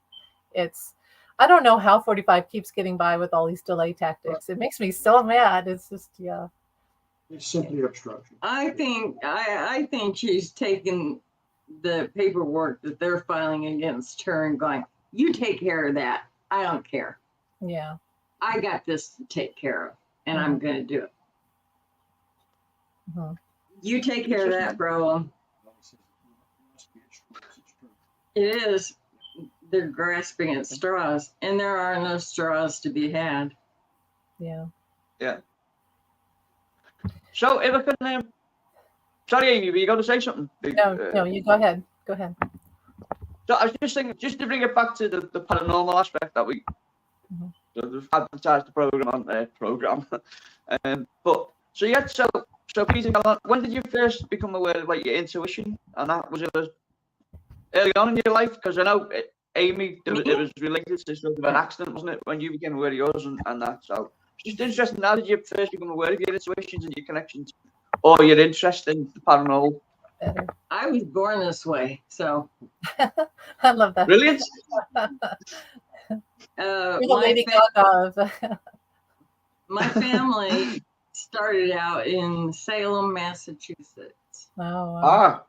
I don't know how 45 keeps getting by with all these delay tactics. It makes me so mad. It's just, It's simply obstruction. I think she's taken the paperwork that they're filing against her and going, you take care of that. I don't care. Yeah. I got this to take care of, and I'm going to do it. Mm-hmm. You take care of that, bro. It is. They're grasping at straws, and there are no straws to be had. Yeah. Yeah. So if I can Sorry, Amy, were you going to say something? No, you go ahead. Go ahead. So I was just thinking, just to bring it back to the paranormal aspect that we sort of advertised the program on program. But so yeah, so Peter, when did you first become aware of like your intuition, and that was it early on in your life? Because I know Amy, it was related to sort of an accident, wasn't it, when you became aware of yours and that? So just interesting. How did you first become aware of your intuitions and your connections, or your interest in the paranormal? Better. I was born this way, so I love that. Brilliant. You're the Lady Gaga of my family started out in Salem, Massachusetts, Oh, wow. Ah,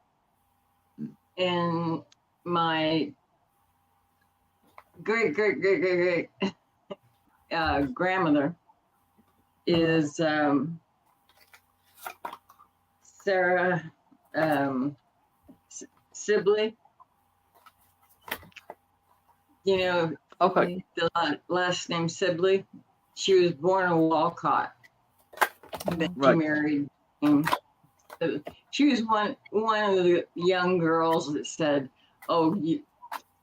and my great grandmother is Sarah Sibley. You know, okay. the last name Sibley. She was born in Walcott. Then she Right. married him. She was one of the young girls that said, "Oh,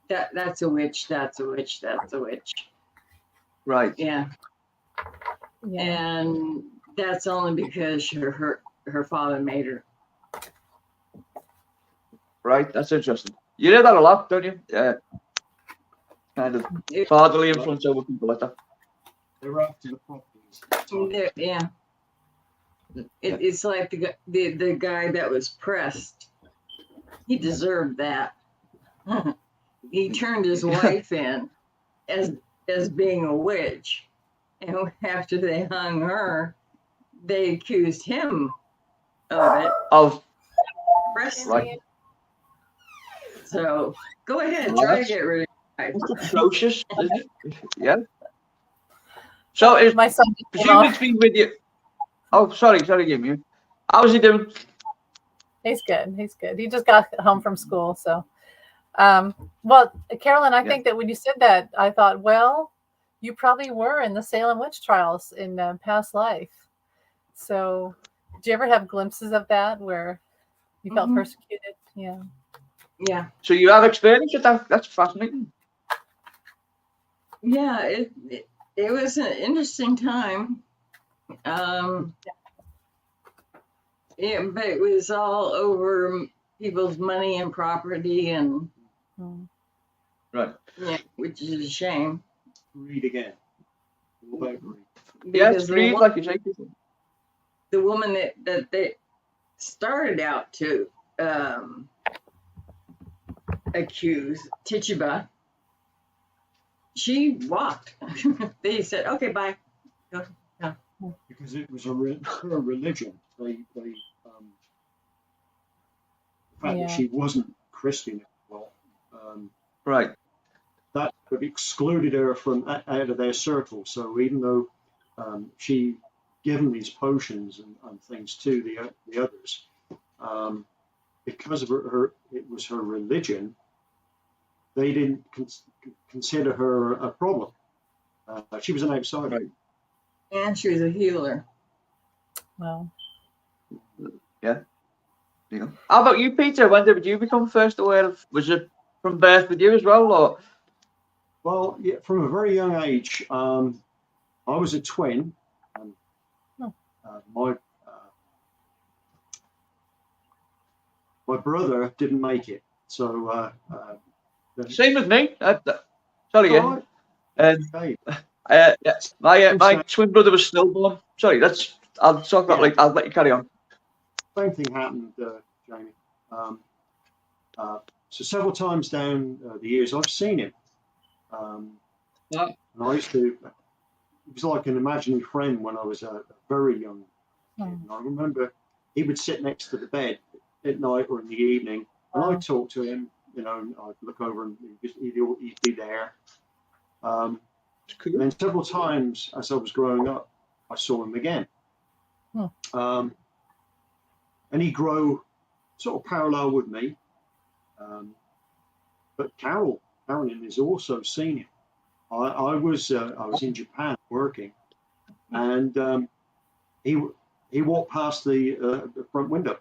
that's a witch. That's a witch. That's a witch." Right. Yeah. Yeah. And that's only because her father made her. Right. That's interesting. You hear that a lot, don't you? Yeah. Kind of fatherly influence over people like that. They're after the properties. Yeah. It's like the guy that was pressed. He deserved that. He turned his wife in as being a witch, and after they hung her, they accused him of it. Of Pressed. right. So go ahead, try to get rid of it. That's atrocious, isn't it? Yeah. So it's My son just came presumably off. it's been with you. Oh, sorry, Jimmy. How's he doing? He's good. He's good. He just got home from school. So, well, Carolyn, I think that when you said that, I thought, well, you probably were in the Salem witch trials in past life. So, did you ever have glimpses of that where you felt persecuted? Yeah. Yeah. So you have experience with that? That's fascinating. Yeah, it was an interesting time. Yeah, but it was all over people's money and property, and Right. yeah, which is a shame. Read again. All about greed. Yeah, Because it's greed, like you say. the woman that they started out to accuse, Tituba, she walked. They said, "Okay, bye." Go. Because it was her religion. The fact that she wasn't Christian, well, Right. that excluded her from out of their circle. So even though she given these potions and things to the others, because of it was her religion, they didn't consider her a problem. She was an outsider. Right. And she was a healer. Well. Yeah. Yeah. How about you, Peter? When did you become first aware of? Was it from birth with you as well, or? Well, yeah, from a very young age, I was a twin. My brother didn't make it, so Same with me. Sorry, oh, okay. yes. My twin brother was stillborn. Sorry, I'll talk about like I'll let you carry on. Same thing happened, Jamie. So several times down the years, I've seen him. And I used to. It was like an imaginary friend when I was a very young kid. And I remember he would sit next to the bed at night or in the evening, and I'd talk to him. You know, and I'd look over and he'd be there. And then several times as I was growing up, I saw him again. And he'd grow sort of parallel with me. But Carolyn has also seen him. I was in Japan working, and he walked past the front window,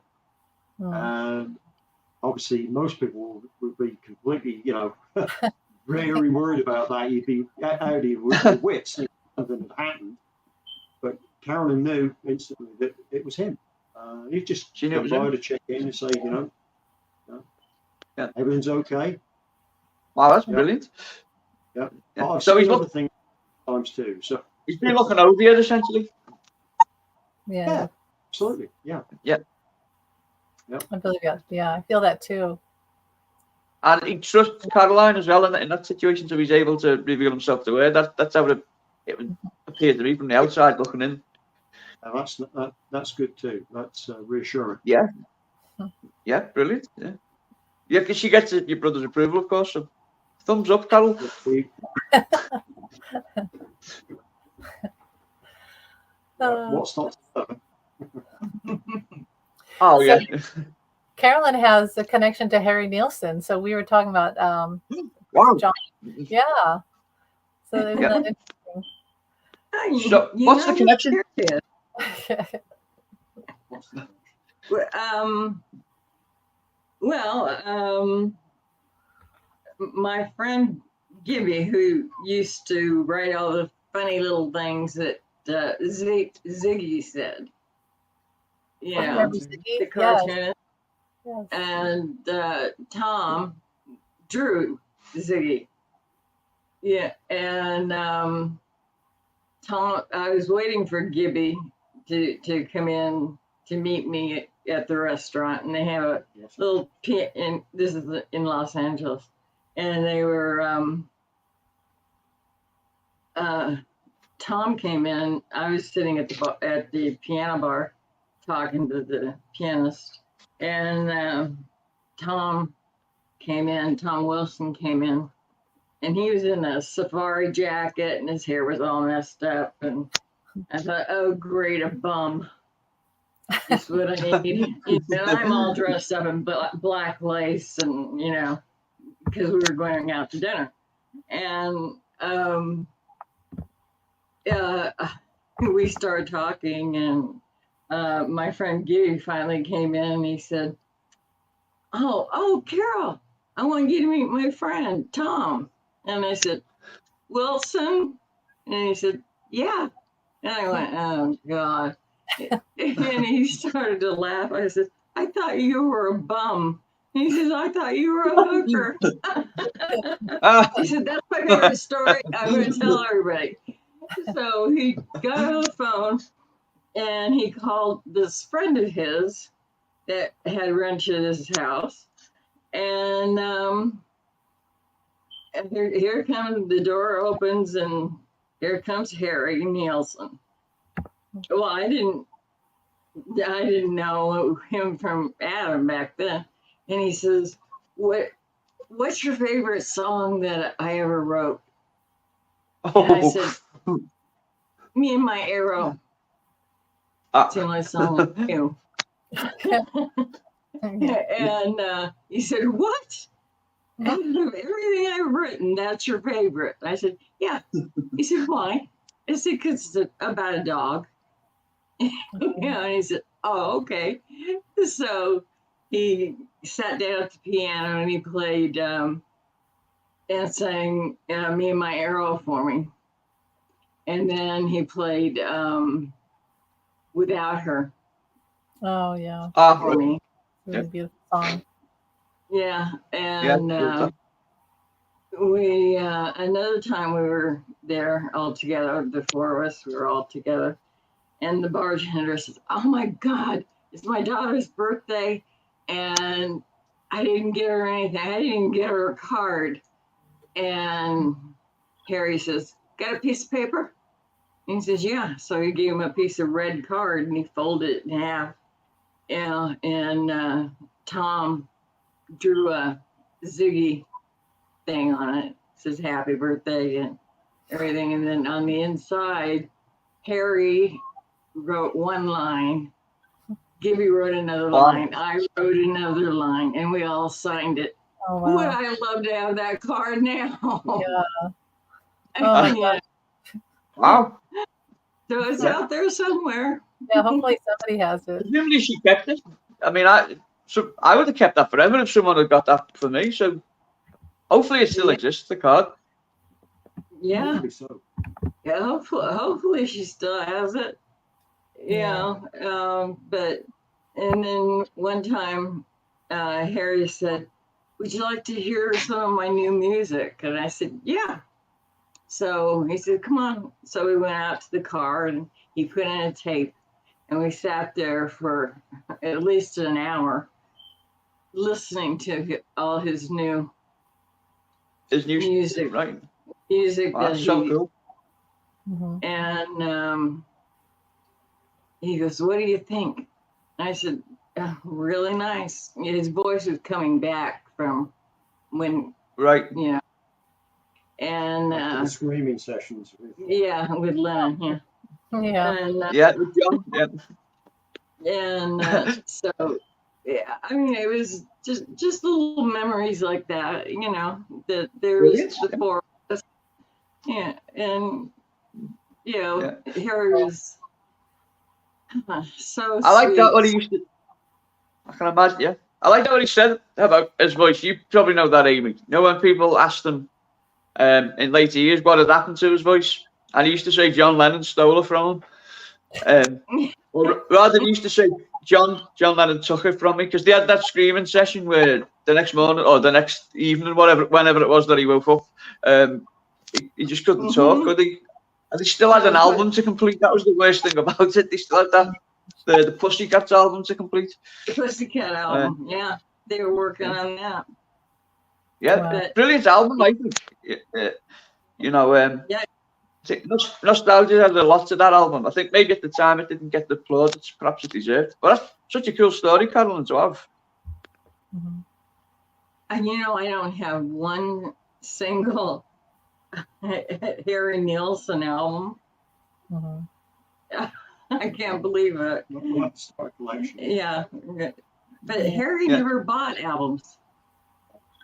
Obviously, most people would be completely, very worried about that. You'd be out of your wits if something had happened. But Carolyn knew instantly that it was him. He just come by to check in and say, everything's okay. Wow, that's brilliant. Yeah. Yeah. I've So seen other things times too. So he's been looking over you essentially. Yeah. Absolutely. Yeah. Yeah. I believe that. Yeah, I feel that too. And he trusts Carloyn as well in that situation, so he's able to reveal himself to her. That's how it would appear to me from the outside looking in. That's good too. That's reassuring. Yeah. Yeah, brilliant. Yeah. Yeah, because she gets your brother's approval, of course. So thumbs up, Carol. What's not? Oh yeah. Carolyn has a connection to Harry Nielsen, so we were talking about wow. John. Yeah. So isn't that interesting? So what's the connection? My friend Gibby, who used to write all the funny little things that Ziggy said, the cartoonist, yes. And Tom drew Ziggy. Yeah, and Tom, I was waiting for Gibby to come in to meet me at the restaurant, and they have a little pit in. This is in Los Angeles, and they were. Tom came in. I was sitting at the piano bar, talking to the pianist, and Tom came in. Tom Wilson came in, and he was in a safari jacket, and his hair was all messed up, and I thought, oh, great, a bum. That's what I need. And I'm all dressed up in black lace, and because we were going out to dinner, and we started talking, and my friend Gibby finally came in, and he said, "Oh, Carol, I want you to meet my friend Tom." And I said, "Wilson?" And he said, "Yeah." And I went, "Oh God." And he started to laugh. I said, "I thought you were a bum." He says, "I thought you were a hooker." He said, "That's my favorite story. I'm going to tell everybody." So he got on the phone and he called this friend of his that had rented his house. And here comes, the door opens, and here comes Harry Nielsen. Well, I didn't know him from Adam back then. And he says, what's your favorite song that I ever wrote? And I said, "Me and My Arrow." It's the only song I knew. And he said, "What? Out of everything I've written, that's your favorite?" I said, "Yeah." He said, "Why?" I said, "Because it's about a dog." And he said, "Oh, okay." So he sat down at the piano and he played and sang "Me and My Arrow" for me. And then he played "Without Her." Oh yeah. For me. Really beautiful song. Yeah, and we another time we were there all together. The four of us, we were all together, and the bartender says, "Oh my God, it's my daughter's birthday, and I didn't get her anything. I didn't even get her a card." And Harry says, "Got a piece of paper?" And he says, "Yeah." So he gave him a piece of red card, and he folded it in half. Yeah, and Tom drew a Ziggy thing on it. It says "Happy Birthday" and everything. And then on the inside, Harry wrote one line, Gibby wrote another line, I wrote another line, and we all signed it. Oh, wow. Would I love to have that card now? Yeah. Oh, yeah. Wow. So it's out there somewhere. Yeah, hopefully somebody has it. Presumably she kept it. I mean, So I would have kept that forever if someone had got that for me. So hopefully it still exists, the card. Yeah. Hopefully so. Yeah, hopefully she still has it. Yeah. But and then one time, Harry said, "Would you like to hear some of my new music?" And I said, "Yeah." So he said, "Come on." So we went out to the car and he put in a tape, and we sat there for at least an hour listening to all his new music. Right? Music Wow, that's so cool. Mhm. And he goes, "What do you think?" I said, "Really nice." His voice was coming back from when, Right. you know, and After the screaming sessions. yeah, with Lennon, yeah. Yeah. And Yeah, with John. Yeah. and so yeah, I mean, it was just little memories like that, you know, that there was Brilliant. the four of us. Yeah, and you know, Yeah. Harry was so I like that sweet. what he used to. I can imagine. Yeah, I like that what he said about his voice. You probably know that, Amy. You know when people asked him in later years what had happened to his voice, and he used to say John Lennon stole it from him. Or rather, he used to say John Lennon took it from me, because they had that screaming session where the next morning or the next evening, whenever it was that he woke up, he just couldn't talk, could he? And they still had an album to complete. That was the worst thing about it. They still had that the Pussycats album to complete. The Pussycat album, yeah, they were working on that. Yeah, Wow. But brilliant album, I think. You know, yeah, I think nostalgia had a lot to that album. I think maybe at the time it didn't get the plaudits perhaps it deserved. But that's such a cool story, Carloyn, to have. Mhm. and you know, I don't have one single Harry Nilsson album. Mhm. I can't believe it. Star collection. Yeah, but Yeah. Harry Yeah. never bought albums.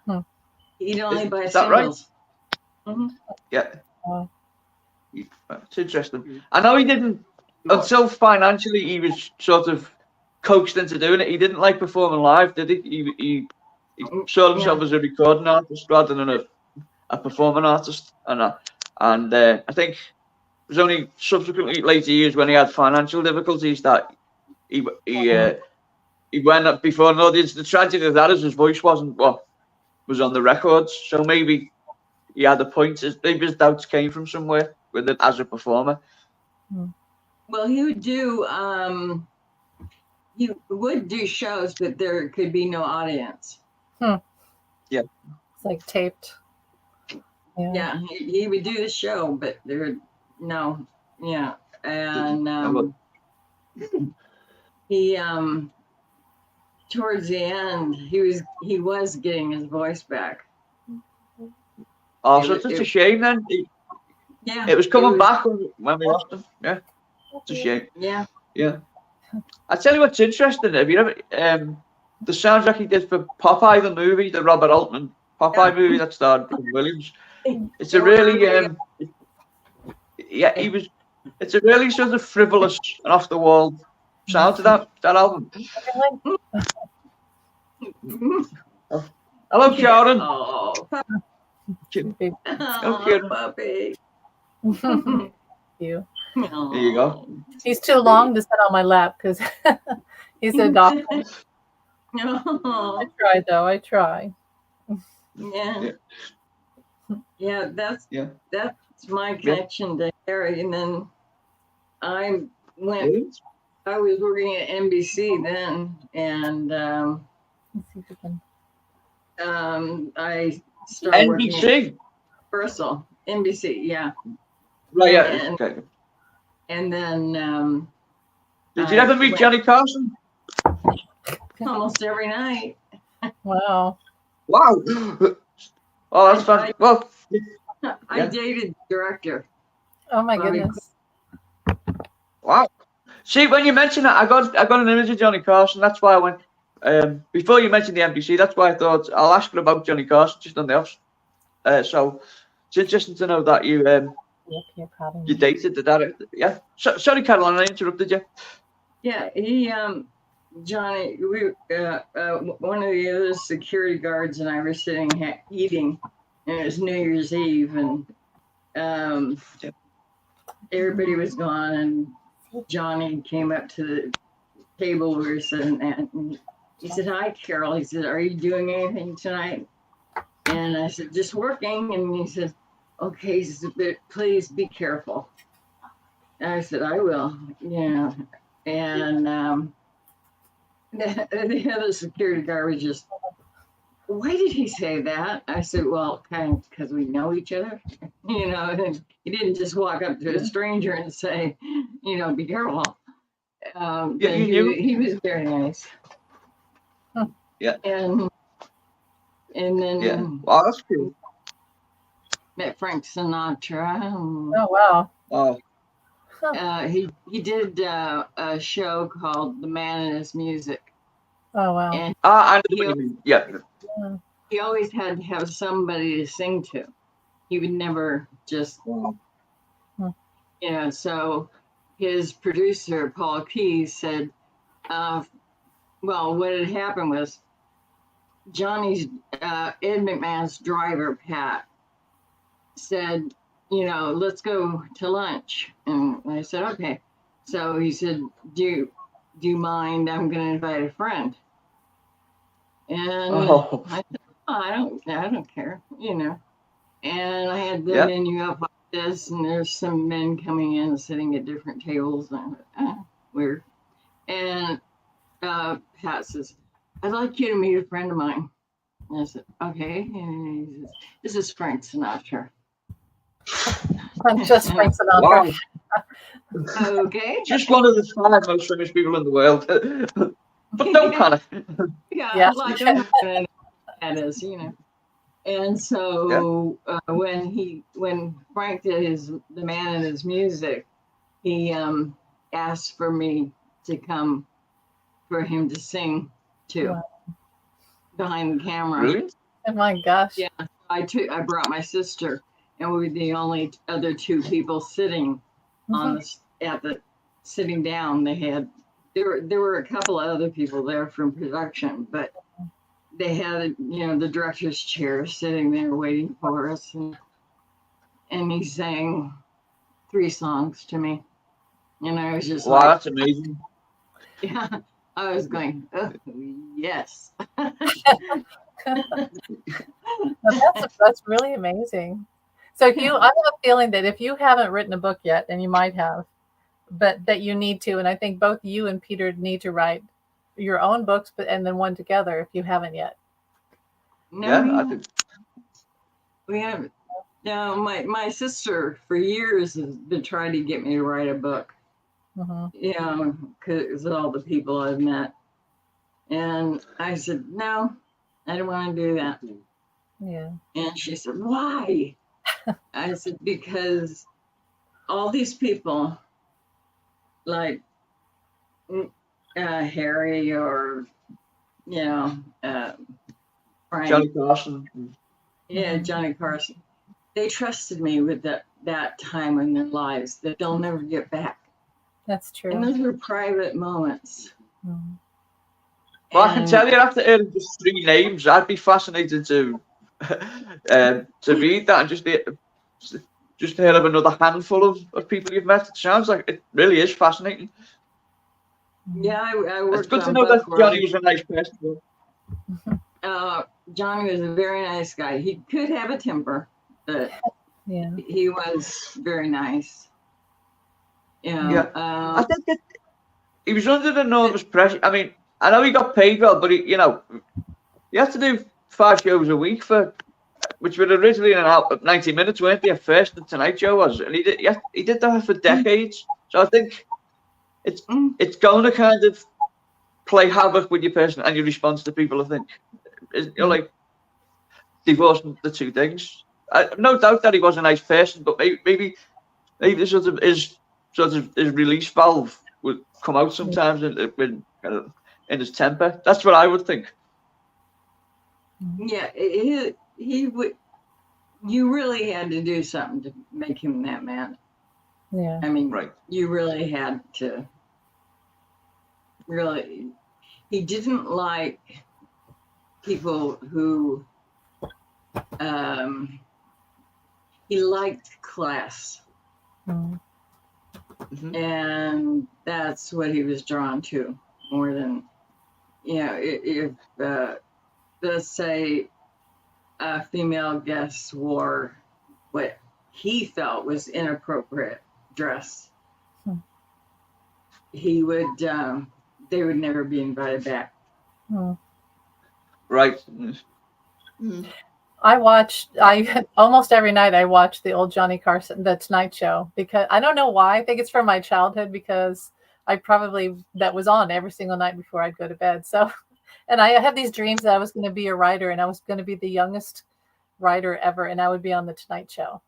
Hmm. He'd only buy Is that right? singles. Mhm. Yeah. Wow. It's interesting. I know he didn't, until financially he was sort of coaxed into doing it. He didn't like performing live, did he? He saw himself as a recording artist rather than a performing artist. And I think it was only subsequently later years when he had financial difficulties that he went up before an audience. The tragedy of that is his voice wasn't what was on the records. So maybe he had a point. Maybe his doubts came from somewhere with it as a performer. Well, he would do shows, but there could be no audience. Yeah. It's like taped. Yeah. Yeah, he would do the show, but there no. Yeah, and he towards the end he was getting his voice back. Oh, so it's a shame then. Yeah, It was coming back when we lost him. Yeah, it's a shame. Yeah. Yeah. I tell you what's interesting. Have you ever the soundtrack he did for Popeye the movie, the Robert Altman Popeye movie that starred Robin Williams? It's a really it's a really sort of frivolous and off the wall sound to that album. Hello, Sharon. Oh, puppy. You. There you go. He's too long to sit on my lap because he's a dog. I try though. I try. Yeah, that's my connection to Harry. And then I was working at NBC then, and Let's see if we can. I started working at NBC. Universal. NBC, yeah. Right, yeah. Okay. And then Did you ever meet Johnny Carson? almost every night. Wow. Wow. Oh, that's fun. Well, I dated the director. Oh my goodness. Wow. See, when you mentioned that, I got an image of Johnny Carson. That's why I went. Before you mentioned the NBC, that's why I thought I'll ask her about Johnny Carson just on the off. So it's interesting to know that you you dated the director. Yeah. Sorry, Carloyn, I interrupted you. Yeah, he Johnny, one of the other security guards and I were sitting eating, and it was New Year's Eve, and everybody was gone, and Johnny came up to the table we were sitting at, and he said, "Hi, Carol." He said, "Are you doing anything tonight?" And I said, "Just working." And he said, "Okay." He said, "But please be careful." And I said, "I will." Yeah. And the other security guard was just, "Why did he say that?" I said, "Well, kind of because we know each other." And he didn't just walk up to a stranger and say, "Be careful." Yeah, But you knew. he was very nice. Yeah. And then Yeah. Wow, that's cool. met Frank Sinatra. Oh wow. Wow. He did a show called The Man and His Music. Oh wow. And I know what you mean. Yeah. he always had to have somebody to sing to. He would never just, Wow. So his producer, Paul Keyes, said, well, what had happened was Johnny's, Ed McMahon's driver, Pat, said, let's go to lunch. And I said, okay. So he said, do you mind? I'm going to invite a friend. And I said, I don't care, And I had the menu up like this, and there's some men coming in, sitting at different tables, and I went, weird. And Pat says, "I'd like you to meet a friend of mine." And I said, "Okay." And he says, "This is Frank Sinatra." I'm just Frank Sinatra. Wow. Okay. Just one of the 5 most famous people in the world. But don't panic. Yeah. Like that is, And so when Frank did The Man and His Music, he asked for me to come for him to sing to behind the camera. Really? Oh my gosh. Yeah, I brought my sister, and we were the only other 2 people sitting sitting down. There were a couple of other people there from production, but they had the director's chair sitting there waiting for us, and he sang 3 songs to me, and I was just wow, that's amazing. Yeah, I was going, oh, yes. That's really amazing. So I have a feeling that if you haven't written a book yet, and you might have, but that you need to, and I think both you and Peter need to write your own books, and then one together if you haven't yet. No, I think we haven't. No, my sister for years has been trying to get me to write a book. Because of all the people I've met. And I said, no, I don't want to do that. Yeah. And she said, why? I said, because all these people, like Harry or, Frank. Johnny Carson. Yeah, Johnny Carson. They trusted me with that time in their lives that they'll never get back. That's true. And those were private moments. Mm-hmm. Well, I can tell you after hearing just 3 names, I'd be fascinated to read that and just hear of another handful of people you've met. It sounds like it really is fascinating. Yeah, I worked. It's good to know that Johnny was a nice person. Johnny was a very nice guy. He could have a temper, but he was very nice. I think that he was under enormous pressure. I mean, I know he got paid well, but he had to do 5 shows a week which were originally in and out of 90 minutes, weren't they? At first, the Tonight Show was, and he did that for decades. So I think it's going to kind of play havoc with your person and your response to people. I think like divorcing the 2 things. No doubt that he was a nice person, but maybe his release valve would come out sometimes in his temper. That's what I would think. Yeah, he would. You really had to do something to make him that mad. Yeah. I mean, right. You really had to. Really, he didn't like people who he liked class, Mm. and that's what he was drawn to more than, if let's say a female guest wore what he felt was inappropriate dress, he would they would never be invited back. Mm. Right. I almost every night I watch the old Johnny Carson, the Tonight Show, because I don't know why. I think it's from my childhood, because that was on every single night before I'd go to bed. So, and I had these dreams that I was going to be a writer, and I was going to be the youngest writer ever, and I would be on the Tonight Show.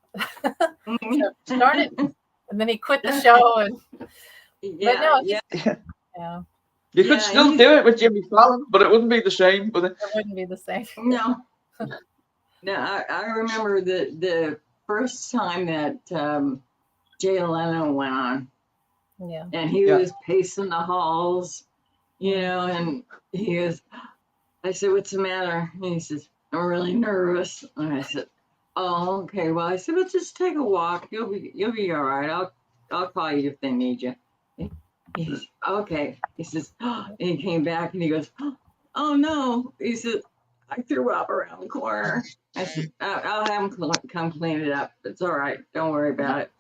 So started, and then he quit the show, and Yeah. yeah, You could still do it with Jimmy Fallon, but it wouldn't be the same. But it wouldn't be the same. No. I remember the first time that Jay Leno went on, Yeah. and he was pacing the halls, and I said, "What's the matter?" And he says, "I'm really nervous." And I said, "Oh, okay. Well," I said, "Well, just take a walk. You'll be all right. I'll call you if they need you." He says, "Okay." He says, and he came back and he goes, "Oh no." He said, "I threw up around the corner." I said, "I'll have him come clean it up. It's all right. Don't worry about it."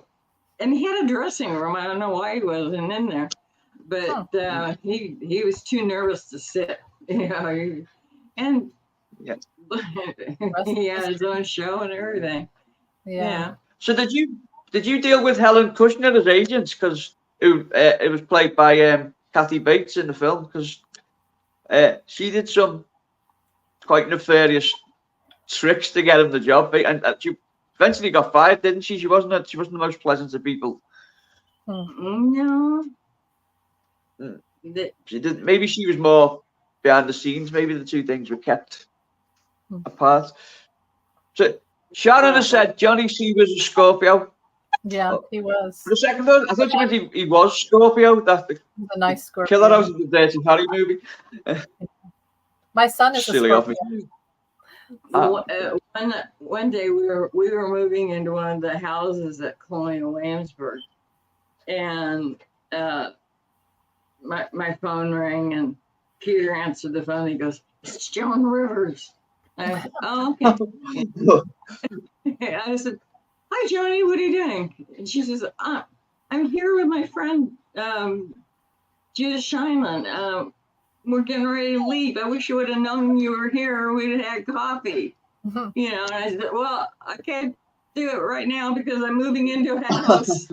And he had a dressing room. I don't know why he wasn't in there, but he was too nervous to sit. And he had his own show and everything. Yeah. So did you deal with Helen Kushner as agents? Because it was played by Kathy Bates in the film, because she did some quite nefarious tricks to get him the job, and she eventually got fired, didn't she? She wasn't the most pleasant of people. No. She did. Maybe she was more behind the scenes. Maybe the two things were kept apart. So Sharon has said Johnny C was a Scorpio. Yeah, he was. For a second, I thought you meant he was Scorpio. That's the nice Scorpio. killer out of the Dirty Harry movie. My son is silly a of me. One day we were moving into one of the houses at Carloyn and Williamsburg, and my phone rang, and Peter answered the phone. He goes, "It's Joan Rivers." I said, "Oh, okay." I said, "Hi, Joni, what are you doing?" And she says, "I'm here with my friend Judith Scheinman. We're getting ready to leave. I wish you would have known you were here. We'd have had coffee." And I said, "Well, I can't do it right now because I'm moving into a house."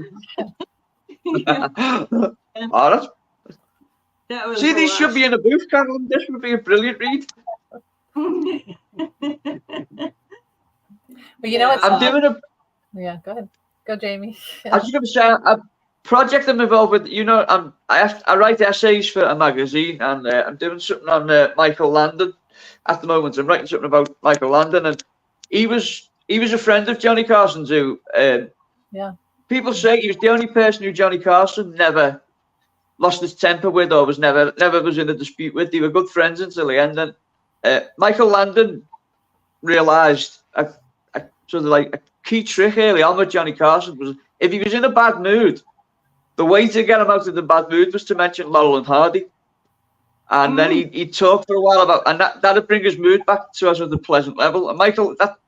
That was See, these should be in a booth, Carolyn. This would be a brilliant read. But you know what? I'm doing a. Yeah, go ahead. Go, Jamie. I was going to say a project I'm involved with. I write essays for a magazine, and I'm doing something on Michael Landon at the moment. I'm writing something about Michael Landon, and he was a friend of Johnny Carson's. Who people say he was the only person who Johnny Carson never lost his temper with, or never was in a dispute with. They were good friends until the end. And Michael Landon realised a key trick early on with Johnny Carson was, if he was in a bad mood, the way to get him out of the bad mood was to mention Laurel and Hardy. And then he'd talk for a while about, and that'd bring his mood back to a sort of pleasant level. And Michael, that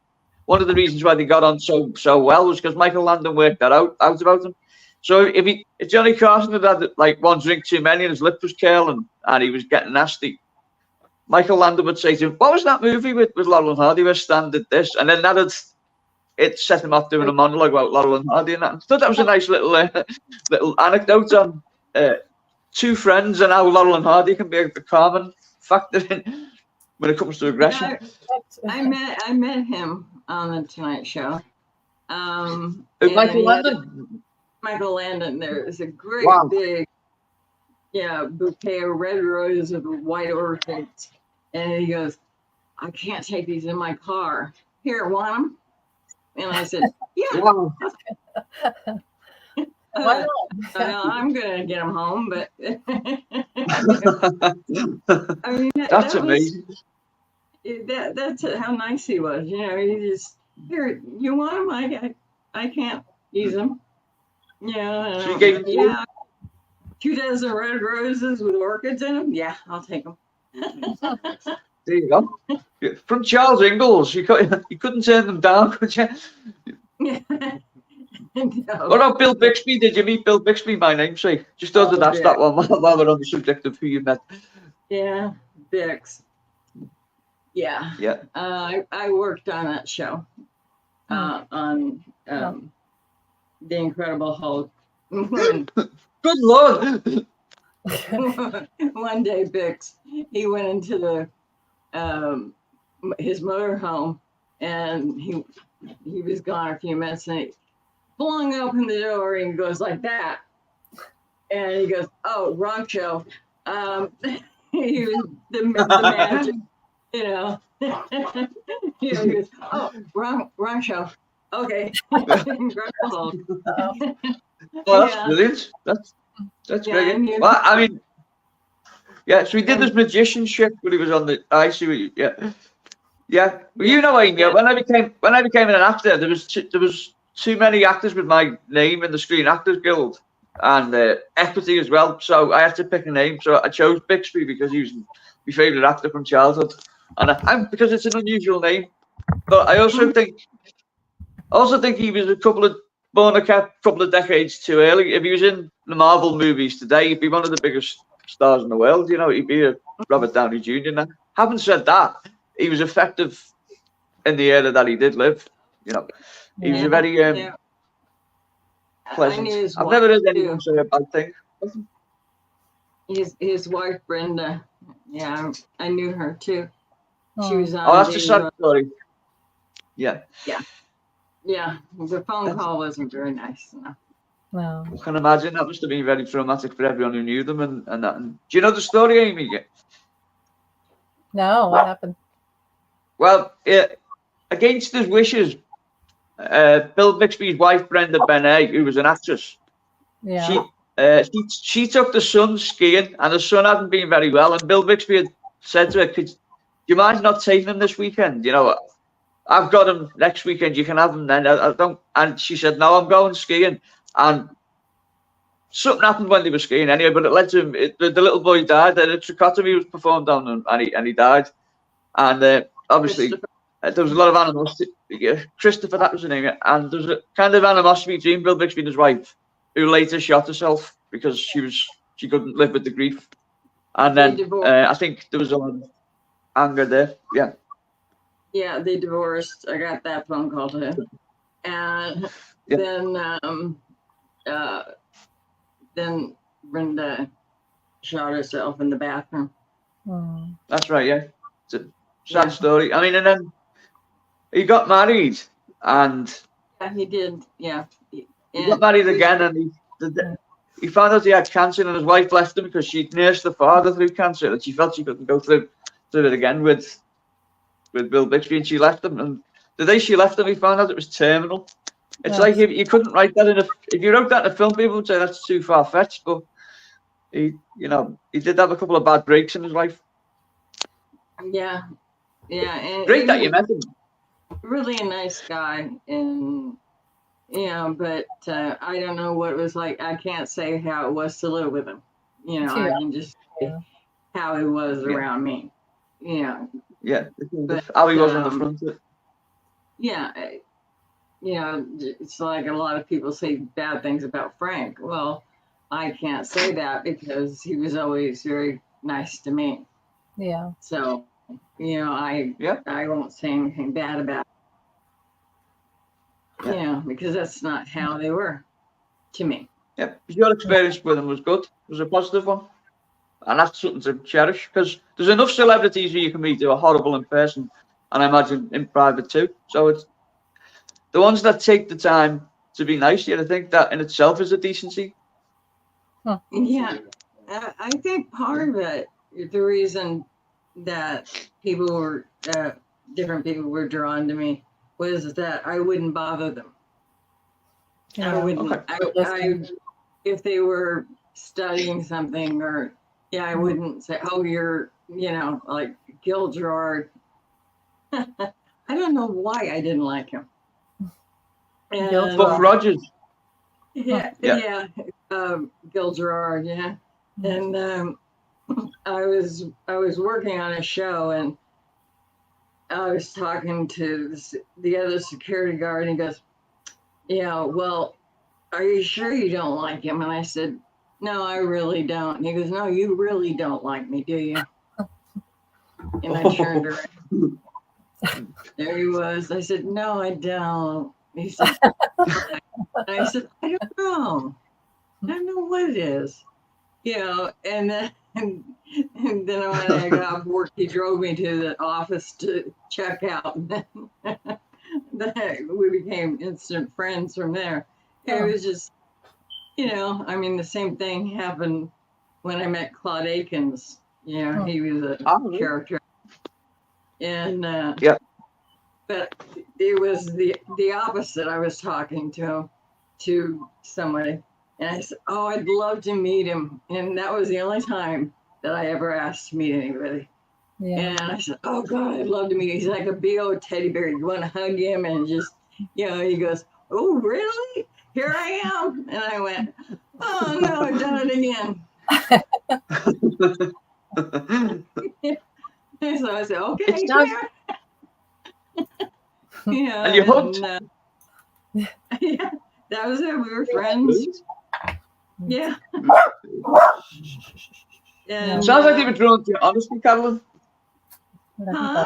one of the reasons why they got on so well was because Michael Landon worked that out about him. So if Johnny Carson had like one drink too many and his lip was curling and he was getting nasty, Michael Landon would say to him, "What was that movie with Laurel and Hardy where Stan did this?" And then it set him off doing a monologue about Laurel and Hardy and that. I thought that was a nice little anecdote on two friends and how Laurel and Hardy can be a common factor in when it comes to aggression. I met him on the Tonight Show. Michael Landon. Michael Landon. There's a great big, bouquet of red roses of white orchids, and he goes, "I can't take these in my car. Here, want them?" And I said, "Yeah." Why not? I'm gonna get him home, but I mean, That's that was amazing. that's how nice he was. You know, he just here. You want him? I can't use him. Yeah, So you gave him yeah. 2 dozen red roses with orchids in them. Yeah, I'll take them. There you go. Yeah, from Charles Ingalls, you couldn't turn them down, could you? No. What about Bill Bixby? Did you meet Bill Bixby, my namesake? Just thought I'd ask that one while we're on the subject of who you met. Yeah, Bix. Yeah. Yeah. I worked on that show. On The Incredible Hulk. Good Lord. One day, Bix, he went into the his motorhome, and he was gone a few minutes, and he flung open the door and goes like that, and he goes, "Oh, wrong show." He was the magic, you know. He goes, "Oh, wrong show." Okay. Well, that's brilliant. That's great. Well, I mean, yeah. So he did this magician shit when he was on the. I see what you. Yeah. Well, you know, Amy. When I became an actor, there was too many actors with my name in the Screen Actors Guild and equity as well. So I had to pick a name. So I chose Bixby because he was my favourite actor from childhood, and because it's an unusual name. But I also think he was born a couple of decades too early. If he was in the Marvel movies today, he'd be one of the biggest stars in the world. You know, he'd be a Robert Downey Jr. now. Having said that, he was effective in the era that he did live. You know, he was a very pleasant. I've never heard anyone say a bad thing. His wife Brenda, yeah, I knew her too. She was on. Oh, that's a sad story. Yeah. The phone call wasn't very nice enough. No. I can imagine that must have been very traumatic for everyone who knew them and that. And do you know the story, Amy? No, what happened? Well, against his wishes, Bill Bixby's wife Brenda Benet, who was an actress, she took the son skiing, and the son hadn't been very well. And Bill Bixby had said to her, "Do you mind not taking him this weekend? You know, I've got him next weekend. You can have him then. I don't." And she said, "No, I'm going skiing." And something happened when they were skiing anyway, but it led to him. The little boy died. A tracheotomy was performed on him, and he died. And obviously, there was a lot of animosity. Christopher, that was the name. And there was a kind of animosity between Bill Bixby and his wife, who later shot herself because she couldn't live with the grief. And then I think there was a lot of anger there. Yeah. Yeah, they divorced. I got that phone call too. And then Brenda shot herself in the bathroom. That's right, yeah. It's a sad story. I mean, and then he got married, and he did. Yeah, he got married again, and he found out he had cancer, and his wife left him because she'd nursed the father through cancer, and she felt she couldn't go through it again with Bill Bixby, and she left him. And the day she left him, he found out it was terminal. It's like if you couldn't write that if you wrote that in a film, people would say that's too far fetched. But he did have a couple of bad breaks in his life. Yeah. And great that you met him. Really a nice guy, and but I don't know what it was like. I can't say how it was to live with him. I can just say how he was around me. Yeah, but, how he was on the front of it. Yeah, it's like a lot of people say bad things about Frank. Well, I can't say that because he was always very nice to me. Yeah. So, I won't say anything bad about it. Because that's not how they were to me. Yeah, your experience with him was good. It was a positive one. And that's something to cherish, because there's enough celebrities who you can meet who are horrible in person, and I imagine in private too. So it's the ones that take the time to be nice. I think that in itself is a decency. Huh. Yeah, I think part of it, the reason that different people were drawn to me, was that I wouldn't bother them. Yeah. I wouldn't. if they were studying something, or I wouldn't say, oh, you're, like Gil Gerard. I don't know why I didn't like him. And, Buck Rogers. yeah, Gil Gerard, yeah. And I was working on a show, and I was talking to the other security guard, and he goes, "Yeah, well, are you sure you don't like him?" And I said, "No, I really don't." And he goes, "No, you really don't like me, do you?" And I turned around. There he was. I said, "No, I don't." He said, "Why?" And I said, "I don't know. I don't know what it is." And then when I got off work, he drove me to the office to check out. And then we became instant friends from there. It was just, the same thing happened when I met Claude Akins. He was a character. And but it was the opposite. I was talking to somebody, and I said, "Oh, I'd love to meet him." And that was the only time that I ever asked to meet anybody. Yeah. And I said, "Oh God, I'd love to meet him. He's like a BO teddy bear. You want to hug him?" And just, he goes, "Oh, really? Here I am." And I went, "Oh no, I've done it again." So I said, "Okay, it's nice. And you hugged? Yeah, that was it. We were friends. Yeah. And, it sounds like they were drawn to your honesty, Carloyn. Huh?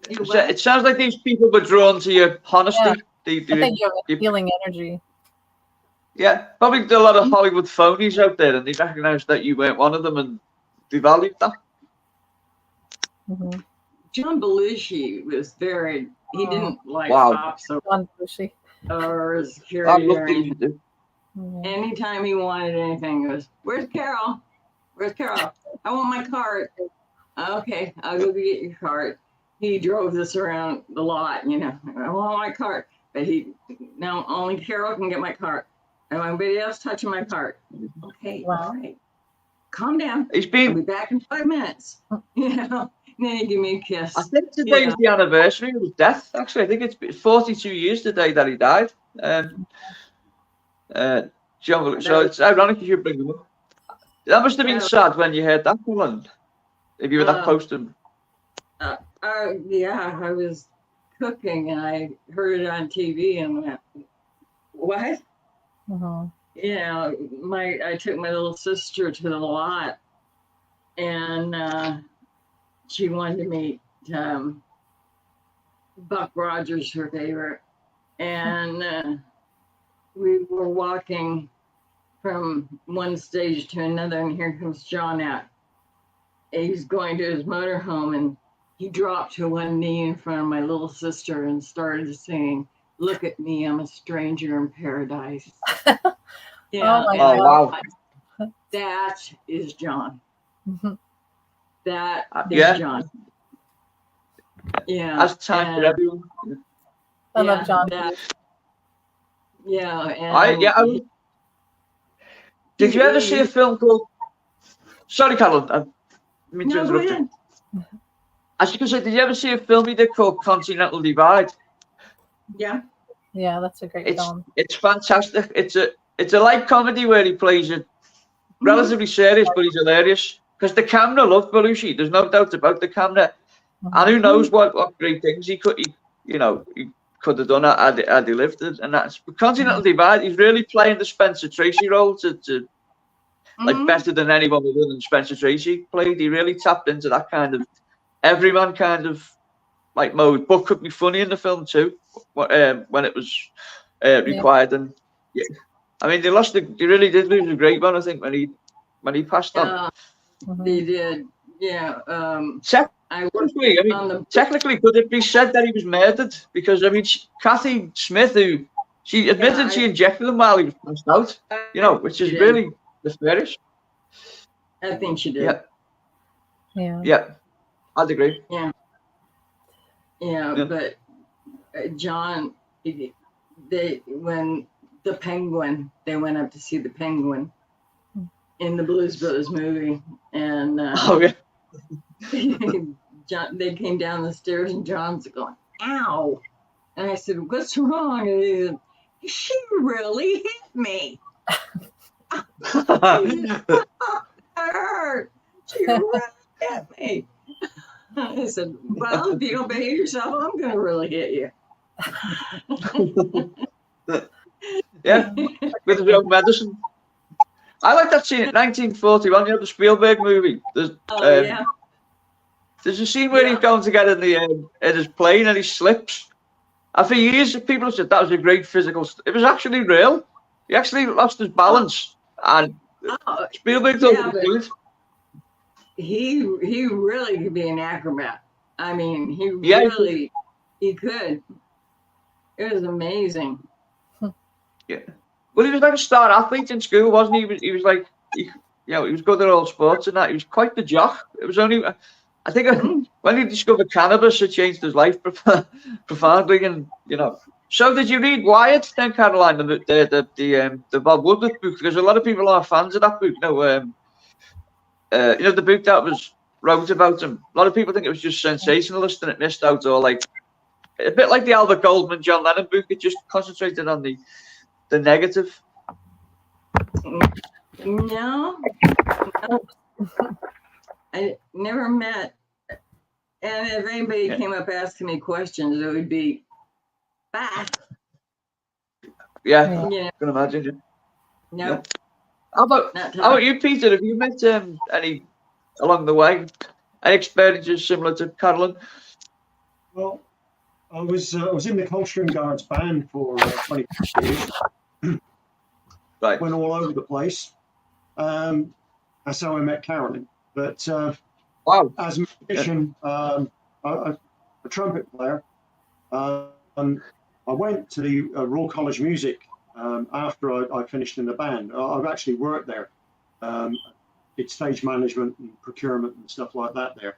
It sounds like these people were drawn to your honesty. I think you have a healing energy. Yeah, probably a lot of Hollywood phonies out there, and they recognised that you weren't one of them, and they valued that. John Belushi was he didn't like cops or security or anything. Anytime he wanted anything, he goes, "Where's Carol? Where's Carol? I want my cart." "Okay, I'll go get your cart." He drove this around the lot, "I want my cart." But now only Carol can get my cart. And nobody else touching my cart. "Okay, all right. Calm down. I'll be back in 5 minutes." And then he give me a kiss. I think today is the anniversary of his death. Actually, I think it's 42 years the day that he died. John, so it's ironic you should bring him up. That must have been sad when you heard that one. If you were that close to him. Yeah, I was cooking and I heard it on TV and went, "What?" I took my little sister to the lot, and she wanted to meet Buck Rogers, her favorite, and we were walking from one stage to another, and here comes John out. He's going to his motorhome, and he dropped to one knee in front of my little sister and started singing, "Look at me, I'm a stranger in paradise." Wow. That is John. That is John. Yeah. That's time for everyone. I love John. Did you ever see a film called? Sorry, Carloyn. I mean to interrupt you. I was going to say, did you ever see a film he did called Continental Divide? Yeah. Yeah, that's a great film. It's fantastic. It's a light comedy where he plays it relatively serious, but he's hilarious. Because the camera loved Belushi. There's no doubt about the camera. And who knows what great things he could have done had he lived it. And that's Continental Divide. He's really playing the Spencer Tracy role to like better than anyone other than Spencer Tracy played. He really tapped into that kind of everyman kind of like mode. But could be funny in the film too, when it was required. And I mean, they really did lose a great one. I think when he passed on. They did, yeah. Technically, could it be said that he was murdered? Because I mean, Kathy Smith, who she admitted she injected him while he was passed out. Which is really nefarious. I think she did. Yeah, I'd agree. Yeah. But John, when the Penguin. They went up to see the Penguin in the Blues Brothers movie, and Oh yeah. they came down the stairs, and John's going, "Ow!" And I said, "What's wrong?" And he said, "She really hit me. That hurt. She really hit me." I said, "Well, if you don't behave yourself, I'm going to really hit you." Yeah, with his own medicine. I like that scene in 1941, you know, the Spielberg movie. Oh, yeah. There's a scene where he's going to get in his plane and he slips. And for years, people have said that was a great physical. It was actually real. He actually lost his balance, and Spielberg thought it was good. He really could be an acrobat. I mean, he could. It was amazing. Yeah. Well, he was like a star athlete in school, wasn't he? He was like, he was good at all sports and that. He was quite the jock. It was only, I think, when he discovered cannabis, it changed his life profoundly. And so did you read Wyatt then, Caroline, the Bob Woodward book? Because a lot of people are fans of that book. The book that was wrote about him. A lot of people think it was just sensationalist and it missed out, or like a bit like the Albert Goldman, John Lennon book. It just concentrated on the negative. No, I never met. And if anybody came up asking me questions, it would be, bah. Yeah, I can imagine. No. Yeah. How about you, Peter? Have you met any along the way? Any experiences similar to Carloyn? Well, I was in the Coldstream Guards band for 20 years. Right. Went all over the place. That's how I met Carolyn. But wow, as a musician, a trumpet player, I went to the Royal College of Music after I finished in the band. I've actually worked there. Did stage management and procurement and stuff like that there.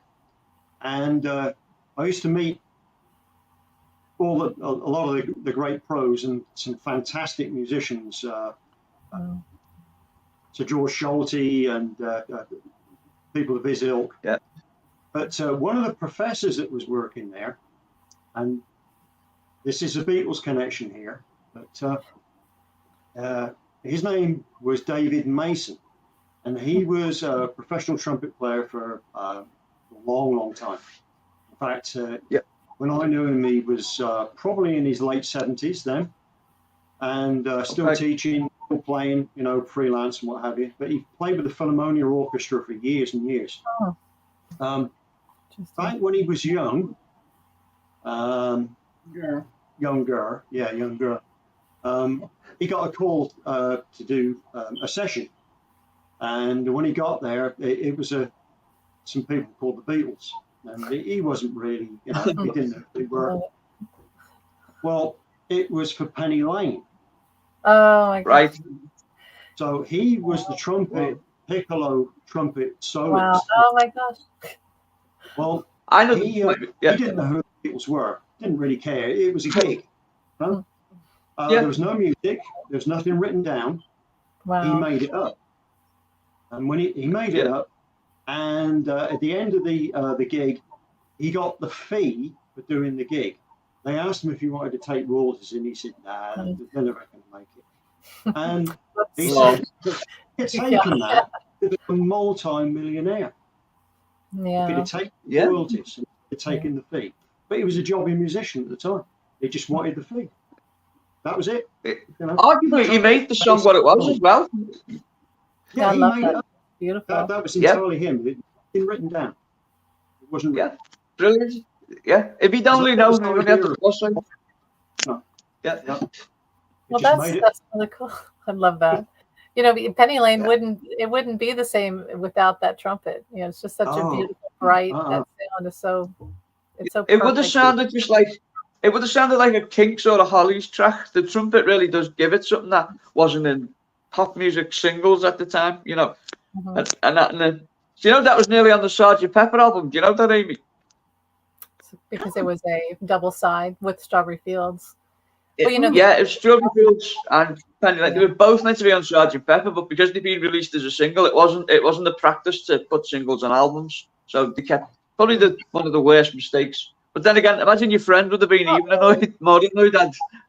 And I used to meet a lot of the great pros and some fantastic musicians. So George Schulte and people of his ilk. Yeah. But one of the professors that was working there, and this is a Beatles connection here, but his name was David Mason, and he was a professional trumpet player for a long, long time. In fact, when I knew him, he was probably in his late 70s then, and still teaching, still playing, freelance and what have you. But he played with the Philharmonia Orchestra for years and years. Back when he was young, younger, he got a call to do a session. And when he got there, it was some people called the Beatles. And he wasn't really, he didn't know who they were. Well, it was for Penny Lane. Oh, my God. Right. So he was the piccolo trumpet soloist. Wow. Oh, my gosh. Well, I know he didn't know who the Beatles were. Didn't really care. It was a gig. Huh? There was no music. There was nothing written down. Wow. He made it up. And when he made it up, and at the end of the gig, he got the fee for doing the gig. They asked him if he wanted to take royalties, and he said, "Nah, they're never going to make it." And he said, "He'd taken that to a multi-millionaire. Yeah. If he'd taken royalties, he'd taken the fee. But he was a jobbing musician at the time. He just wanted the fee. That was it. Arguably, he made the song what it was as well. Yeah, he made it up. Beautiful. That was entirely him. It been written down. It wasn't written. Brilliant. Yeah, if he'd only known, he would have to plus it. No. Yeah. No. Well, that's really cool. I love that. Penny Lane wouldn't be the same without that trumpet. It's just such a beautiful, bright. That sound is so. It's so. It would have sounded just like. It would have sounded like a Kinks or a Hollies track. The trumpet really does give it something that wasn't in pop music singles at the time. Mm-hmm. That was nearly on the Sgt. Pepper album. Do you know that, Amy? Because it was a double side with Strawberry Fields. Well, you know, Yeah, it was Strawberry Fields and Penny Lane. They were both meant to be on Sergeant Pepper, but because they'd been released as a single, it wasn't the practice to put singles on albums. So they kept probably one of the worst mistakes. But then again, imagine your friend would have been even annoyed, more annoyed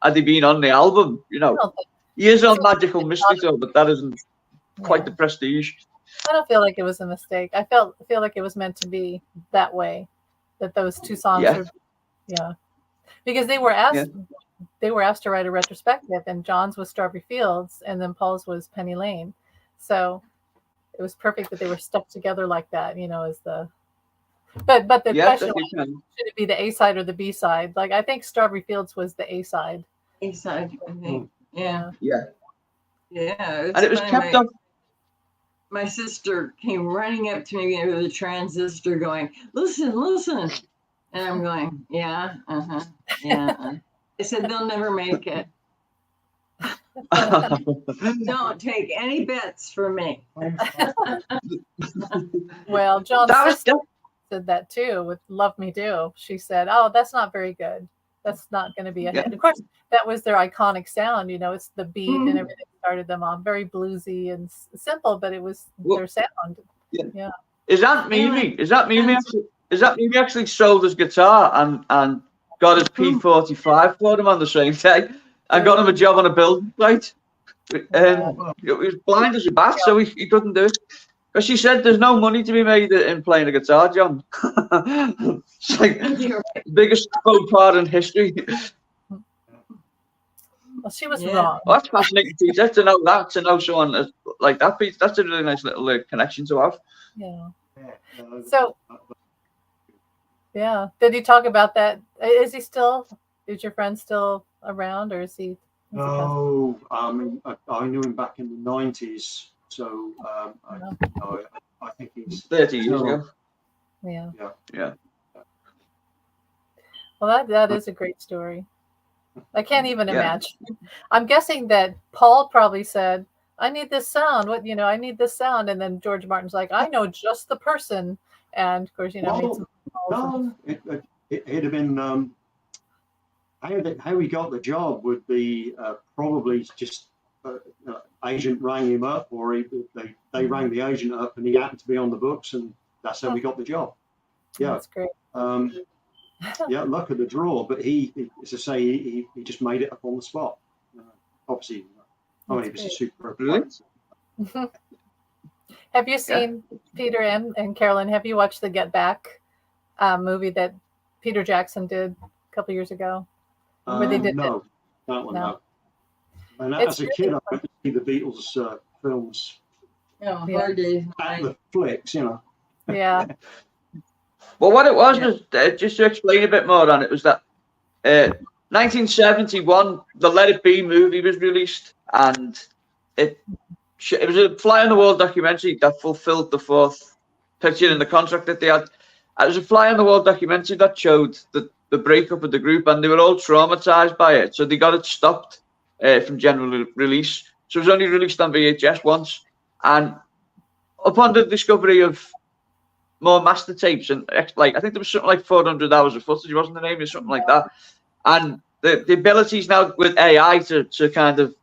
had they been on the album. You know, he is on Magical Mystery Tour, but that isn't quite the prestige. I don't feel like it was a mistake. I feel like it was meant to be that way, that those two songs were, because they were asked to write a retrospective, and John's was Strawberry Fields, and then Paul's was Penny Lane. So it was perfect that they were stuck together like that, you know, as the. But the question was, should it be the A side or the B side? Like, I think Strawberry Fields was the A side. A side, I think. Yeah. And it was kept up. My sister came running up to me with a transistor, going, "Listen, listen," and I'm going, "Yeah, yeah." I said, "They'll never make it. Don't take any bets from me." Well, John's sister said that too with "Love Me Do." She said, "Oh, that's not very good. That's not going to be a hit." Of course, that was their iconic sound. You know, it's the beat and everything started them on. Very bluesy and simple, but it was their sound. Yeah. Is that Mimi? Is that Mimi actually sold his guitar and got his P45 for him on the same day and got him a job on a building site? He was blind as a bat, so he couldn't do it. But she said there's no money to be made in playing a guitar, John. It's like the biggest faux pas in history. Well, she was wrong. Well, that's fascinating, Peter, to know someone like that. That's a really nice little connection to have. Yeah. So, did he talk about that? Is your friend still around, or is he? No, I knew him back in the 90s, so I think he's 30 years ago. Yeah. Well, that is a great story. I can't even imagine. I'm guessing that Paul probably said, "I need this sound. I need this sound." And then George Martin's like, "I know just the person." And of course, made some calls. No, it'd have been how he got the job would be probably just agent rang him up, or they rang the agent up, and he happened to be on the books, and that's how he got the job. Yeah, that's great. Luck of the draw, but he, as I say, he just made it up on the spot. Obviously, he was a super player. Have you seen, Peter and Carolyn, have you watched the Get Back movie that Peter Jackson did a couple years ago? Where they did that one, no. And as a kid, I went to see the Beatles films. Hard days. The flicks, Yeah. Well, what it was just to explain a bit more on it, was that 1971, the Let It Be movie was released, and it was a fly on the wall documentary that fulfilled the fourth picture in the contract that they had. It was a fly on the wall documentary that showed the breakup of the group, and they were all traumatized by it, so they got it stopped from general release. So it was only released on VHS once, and upon the discovery of more master tapes, and I think there was something like 400 hours of footage, wasn't the name, or something like that, and the abilities now with AI to kind of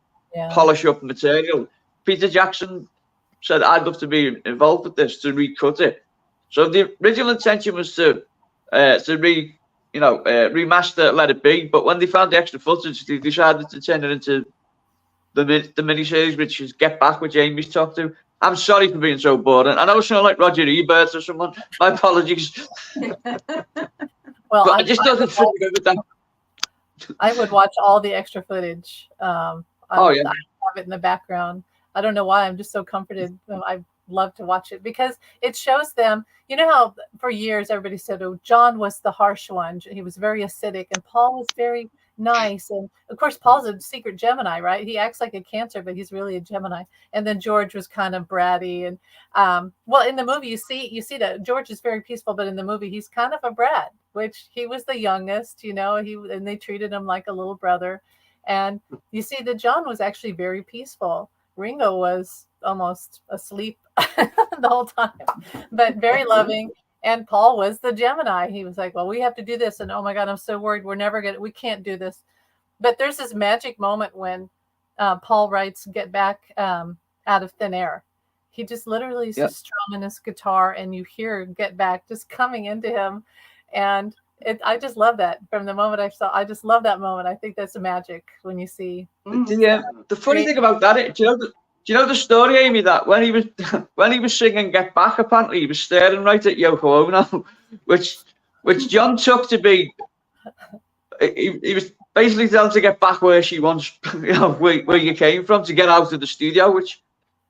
polish up material. Peter Jackson said, "I'd love to be involved with this, to recut it." So the original intention was to remaster Let It Be, but when they found the extra footage, they decided to turn it into the miniseries, which is Get Back, which Amy's talked to. I'm sorry for being so boring. I know it's sounding like Roger Ebert or someone. My apologies. Well, I just doesn't fit with that. I would watch all the extra footage. I have it in the background. I don't know why. I'm just so comforted. I love to watch it because it shows them. You know how for years everybody said, "Oh, John was the harsh one. He was very acidic, and Paul was very nice." And of course, Paul's a secret Gemini, right? He acts like a Cancer, but he's really a Gemini. And then George was kind of bratty. And in the movie, you see that George is very peaceful, but in the movie, he's kind of a brat, which he was the youngest, and they treated him like a little brother. And you see that John was actually very peaceful. Ringo was almost asleep the whole time, but very loving. And Paul was the Gemini. He was like, "Well, we have to do this." And oh my God, I'm so worried. We can't do this. But there's this magic moment when Paul writes "Get Back" out of thin air. He just literally is just strumming his guitar, and you hear "Get Back" just coming into him, and I just love that. From the moment I just love that moment. I think that's magic when you see. The funny thing about that, do you know the story, Amy, that when he was singing "Get Back," apparently he was staring right at Yoko Ono, which John took to be he was basically telling to get back where she wants, where you came from, to get out of the studio, which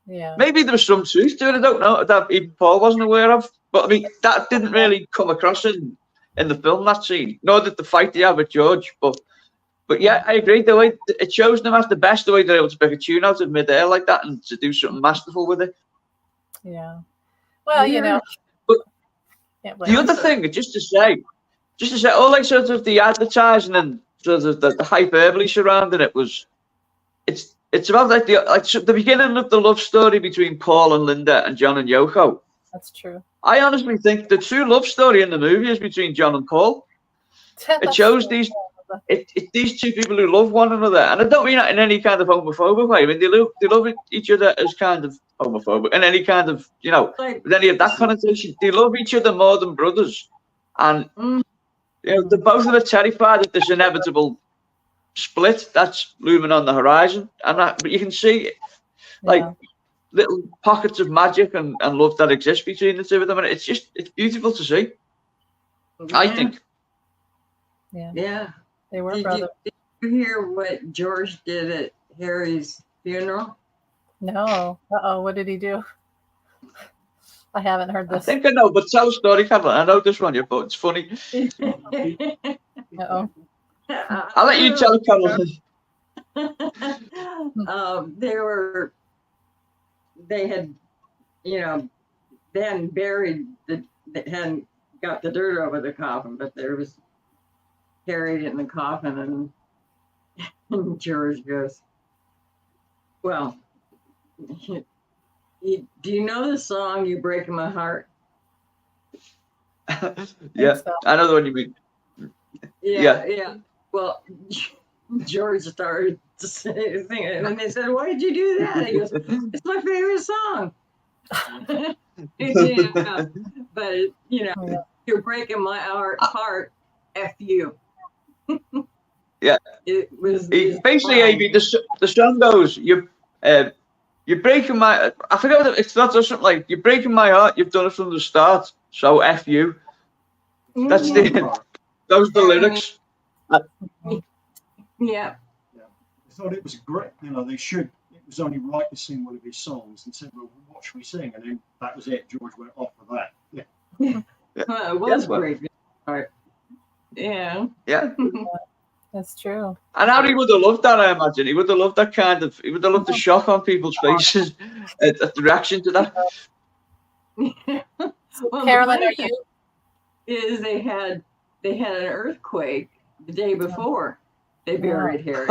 maybe there was some truth to it. I don't know, that even Paul wasn't aware of. But I mean, that didn't really come across in the film, that scene, nor did the fight they have with George. But yeah, I agree. The way it shows them as the best, the way they're able to pick a tune out of midair like that and to do something masterful with it. Yeah. Well, But the other thing, just to say, all like sort of the advertising and sort of the hyperbole surrounding it it's about like the beginning of the love story between Paul and Linda and John and Yoko. That's true. I honestly think the true love story in the movie is between John and Paul. It shows these two people who love one another, and I don't mean that in any kind of homophobic way. I mean they love each other as kind of homophobic, in any kind of with any of that connotation. They love each other more than brothers, and they're both of them terrified of this inevitable split that's looming on the horizon, but you can see little pockets of magic and love that exist between the two of them, and it's beautiful to see. I think. Yeah. They were brothers. Did you hear what George did at Harry's funeral? No. What did he do? I haven't heard this. I think I know, but tell the story, Carloyn. I know this one, but it's funny. I'll let you tell it, Carloyn. They had, they hadn't buried they hadn't got the dirt over the coffin, but there was carried in the coffin, and George goes, well, do you know the song "You Breaking My Heart"? Yeah, I know the one you mean. Yeah. Well, George started to sing it, and they said, "Why did you do that?" He goes, "It's my favorite song." But you're breaking my heart. F you. Yeah. It was basically, Amy, the song goes, you're breaking my. I forget what it's not something like, "You're breaking my heart. You've done it from the start. So F you." That's those are the lyrics. Yeah. I thought it was great. It was only right to sing one of his songs, and said, "Well, what should we sing?" And then that was it. George went off for that. Yeah. Well, it was great. Yeah. That's true. And Harry would have loved that, I imagine. He would have loved that he would have loved the shock on people's faces at the reaction to that. Well, Carloyn, are you? They had an earthquake the day before they buried Harry.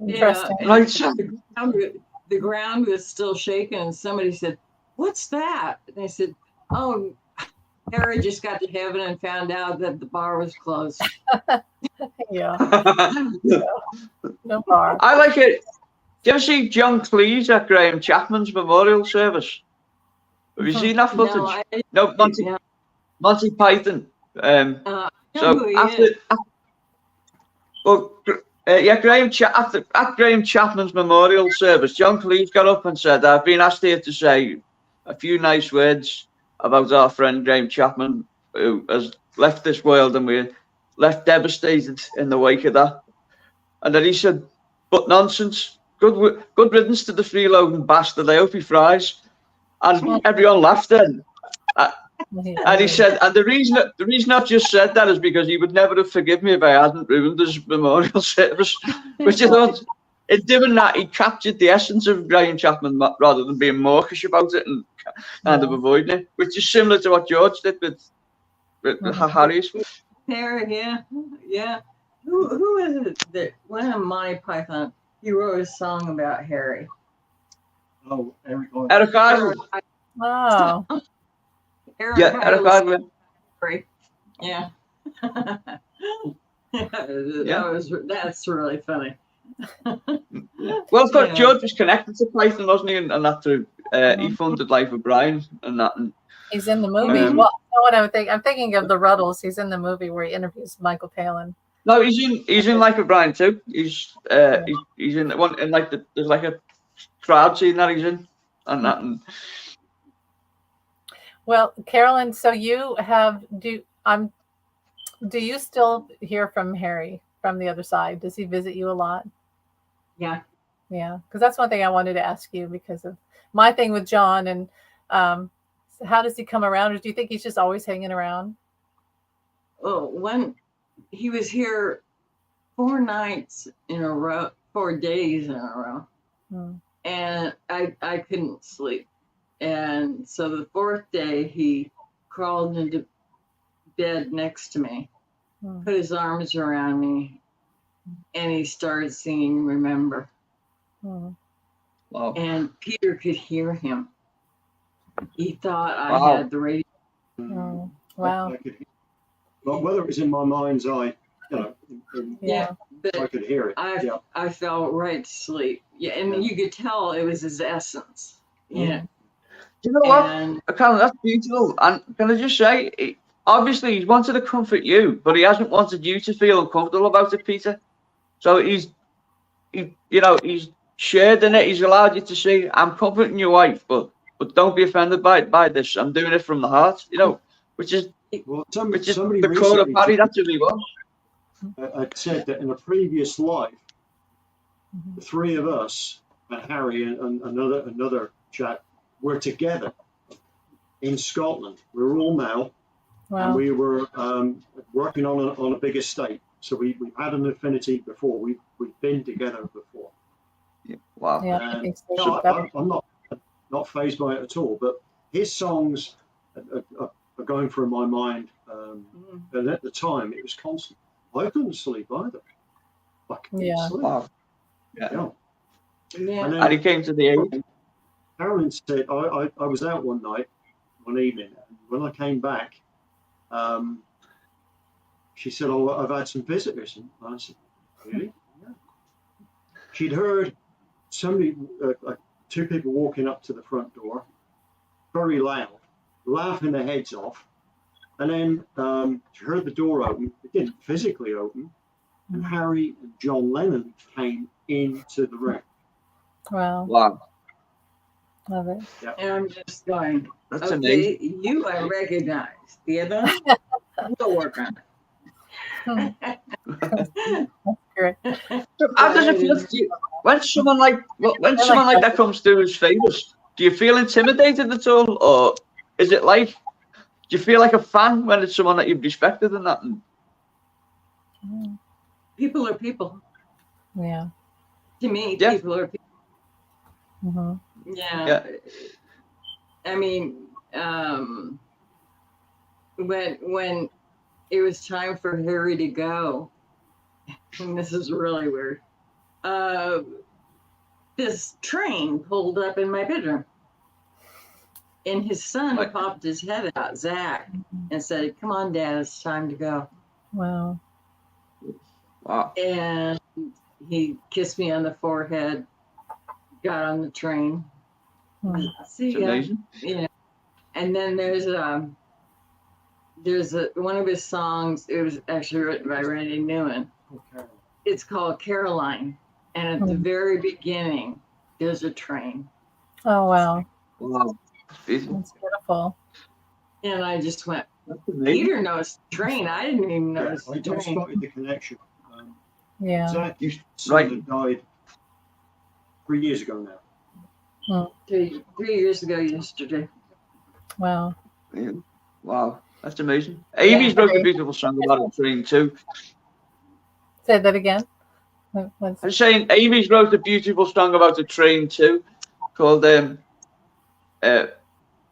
Interesting. The ground was still shaking, and somebody said, "What's that?" And they said, "Oh, Harry just got to heaven and found out that the bar was closed." Yeah. No bar. I like it. Do you ever see John Cleese at Graham Chapman's memorial service? Have you seen that footage? No, Monty Python. At Graham Chapman's memorial service, John Cleese got up and said, "I've been asked here to say a few nice words about our friend Graham Chapman, who has left this world, and we're left devastated in the wake of that." And then he said, "But nonsense. Good riddance to the freeloading bastard. I hope he fries." And everyone laughed then. And he said, and the reason I've just said that is because he would never have forgiven me if I hadn't ruined his memorial service. Which I thought, in doing that, he captured the essence of Graham Chapman rather than being mawkish about it and kind of avoiding it, which is similar to what George did with Harry's. Yeah. Who is it that one of Monty Python? He wrote a song about Harry. Oh, Eric Idle. Oh. Eric Idle. Yeah. That's really funny. Well, of course, Yeah. George was connected to Python, wasn't he? And that through he funded Life of Brian and that. And He's in the movie. Mhm. Well, you know what I'm thinking of the Ruddles. He's in the movie where he interviews Michael Palin. no, he's in Life of Brian too. He's in the one, and like there's like a crowd scene that he's in and that. And Well, Carolyn, so you have do you still hear from Harry from the other side? Does he visit you a lot? Yeah. Yeah, because that's one thing I wanted to ask you because of my thing with John. And how does he come around, or do you think he's just always hanging around? Well, when he was here 4 nights in a row, 4 days in a row, and I couldn't sleep. And so the 4th day, he crawled into bed next to me, put his arms around me, and he started singing "Remember." wow, And Peter could hear him. He thought I Wow. had the radio. Wow. I could hear, but whether it was in my mind's eye, Yeah. But I could hear it. Yeah. I fell right to sleep. Yeah, and you could tell it was his essence. Yeah. do you know what? And Colin, that's beautiful. And can I just say, obviously he's wanted to comfort you, but he hasn't wanted you to feel uncomfortable about it, Peter. So he's shared in it. He's allowed you to say, "I'm comforting your wife, but don't be offended by this. I'm doing it from the heart." Which is Well, somebody somebody the core of recently Paddy. That's who he was. had said that in a previous life, the 3 of us and Harry and another chap were together in Scotland. We were all male, and we were working on a big estate. So we've had an affinity before. We've been together before. Yeah. Wow. Yeah, I And think so. so I'm not fazed by it at all. But his songs are going through my mind, and at the time it was constant. I couldn't sleep either. I couldn't sleep. Wow. Yeah. yeah. And And then he came to the aid. Carolyn said, I was out one evening, and when I came back, she said, "Oh, I've had some visitors." And I said, "Really?" Yeah. She'd heard somebody, 2 people walking up to the front door, very loud, laughing their heads off. And then she heard the door open. It didn't physically open. And Harry and John Lennon came into the room. Wow. Wow. Love it. Yeah. And I'm just going, That's okay, amazing. you I recognize. The other we'll work on it. Great. So how does it feel when someone like that comes through as famous? Do you feel intimidated at all, or is it like, do you feel like a fan when it's someone that you've respected and that? People are people. Yeah. To me, Yeah. people are people. Yeah. I mean, when it was time for Harry to go, and this is really weird, this train pulled up in my bedroom. And his son popped his head out, Zach, and said, "Come on, Dad, it's time to go." Wow. Wow. And he kissed me on the forehead, got on the train. See It's ya. amazing. You know. And then there's one of his songs. It was actually written by Randy Newman. It's called Carloyn, and at the very beginning, there's a train. Oh, wow. Wow. That's beautiful. And I just went, That's amazing. Peter noticed the train. I didn't even notice I the train. spotted the connection. Yeah. Zach Right. had died 3 years ago now. 3 years ago yesterday. Wow. Yeah. Wow. That's amazing. Amy's wrote a beautiful song about a train too. Say that again. I'm saying Amy's wrote a beautiful song about a train too, called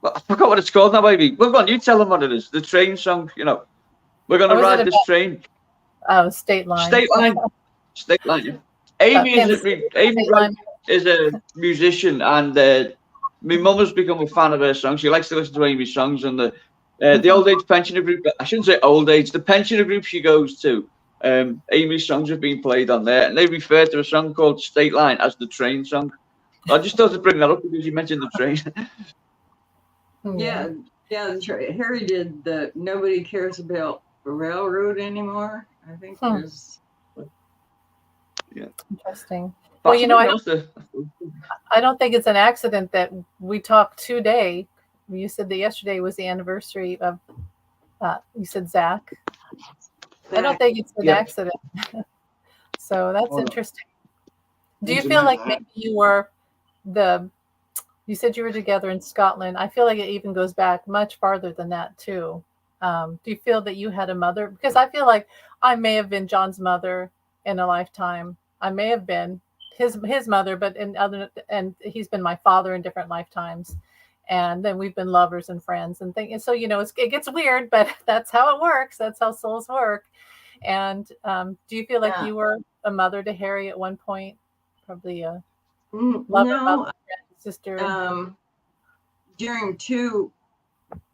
I forgot what it's called now, baby. Well, go on, you tell them what it is. The train song, We're gonna ride this train. Oh, State Line. State Line. State Line. Yeah. Amy is a musician, and my mum has become a fan of her songs. She likes to listen to Amy's songs, and the old age pensioner group. I shouldn't say old age. The pensioner group she goes to Amy's songs have been played on there, and they refer to a song called State Line as the train song. I just thought to bring that up because you mentioned the train. Yeah, that's right. Harry did the Nobody Cares About the Railroad Anymore. I think there's. Interesting. Well, you know, I don't think it's an accident that we talked today. You said that yesterday was the anniversary of, you said Zach. I don't think it's an accident. So that's interesting. Do you feel like maybe you were you said you were together in Scotland. I feel like it even goes back much farther than that too. Do you feel that you had a mother? Because I feel like I may have been John's mother in a lifetime. I may have been his mother, but and he's been my father in different lifetimes. And then we've been lovers and friends and things. And so, you know, it gets weird, but that's how it works. That's how souls work. And do you feel like you were a mother to Harry at one point? Probably a lover, mother, friend, sister. During 2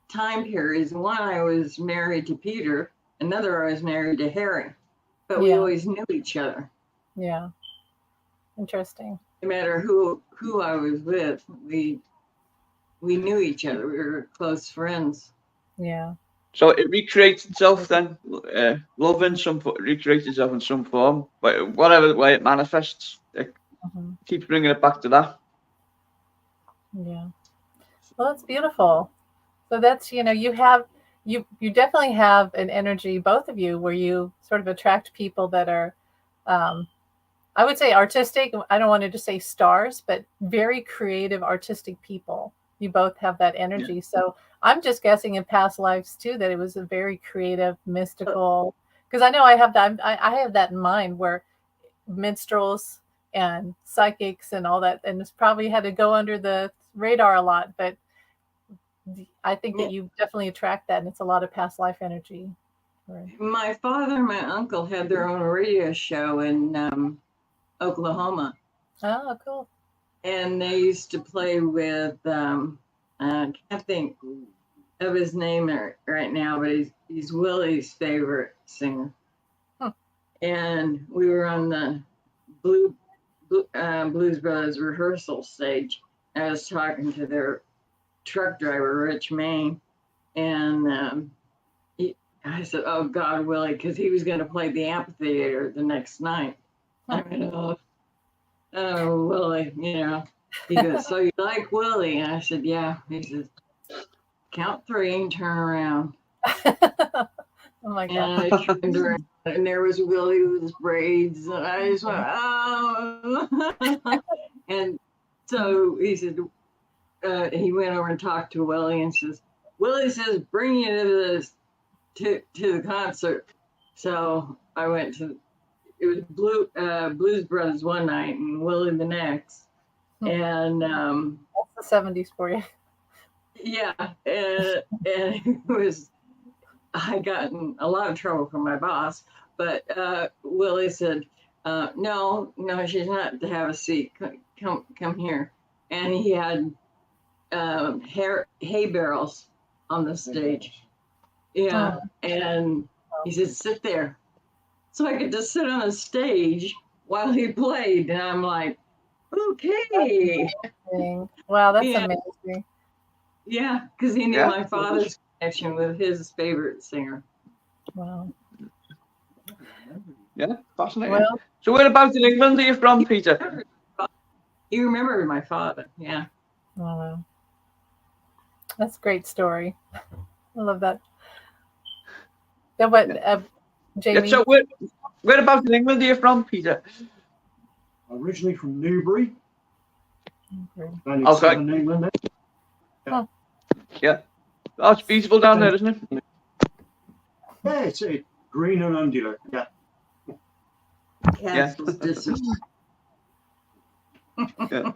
time periods. One, I was married to Peter. Another, I was married to Harry. But we always knew each other. Yeah. Interesting. No matter who I was with, we knew each other. We were close friends. Yeah. So it recreates itself then. Love recreates itself in some form, but whatever way it manifests, it keeps bringing it back to that. Yeah. Well, that's beautiful. So that's, you know, you definitely have an energy, both of you, where you sort of attract people that are, I would say artistic. I don't want to just say stars, but very creative, artistic people. You both have that energy. Yeah. So I'm just guessing in past lives too, that it was a very creative, mystical, because I know I have that. I have that in mind, where minstrels and psychics and all that, and it's probably had to go under the radar a lot, but I think that you definitely attract that, and it's a lot of past life energy. Right. My father and my uncle had their own radio show in Oklahoma. Oh, cool. And they used to play with, I can't think of his name right now, but he's Willie's favorite singer. And we were on the Blues Brothers rehearsal stage. I was talking to their truck driver, Rich Main, and I said, "Oh God, Willie," because he was going to play the amphitheater the next night. I went, "Oh, Willie," you know. He goes, "So you like Willie?" And I said, "Yeah." He says, "Count 3 and turn around." Oh my God! And I turned around, and there was Willie with his braids, and I just went, "Oh!" And so he said, he went over and talked to Willie and says, "Willie says bring you to the concert." So I went to. It was Blues Brothers one night and Willie the next, and that's the 70s for you. Yeah, and it was. I got in a lot of trouble from my boss, but Willie said, "No, she's not to have a seat. Come here." And he had hay barrels on the stage. Yeah, and he said, "Sit there." So I could just sit on the stage while he played, and I'm like, "Okay." Wow, that's amazing. Yeah, because he knew my father's connection with his favorite singer. Wow. Yeah, fascinating. Well, so whereabouts in England are you from, Peter? You remember my father, yeah. Oh, wow. That's a great story. I love that. Then what, Jamie? Yeah, so whereabouts in England are you from, Peter? Originally from Newbury. Okay. England. Yeah. Yeah. Oh, it's beautiful down there, isn't it? Yeah, it's green and undulate. Yeah. Yeah. Yeah.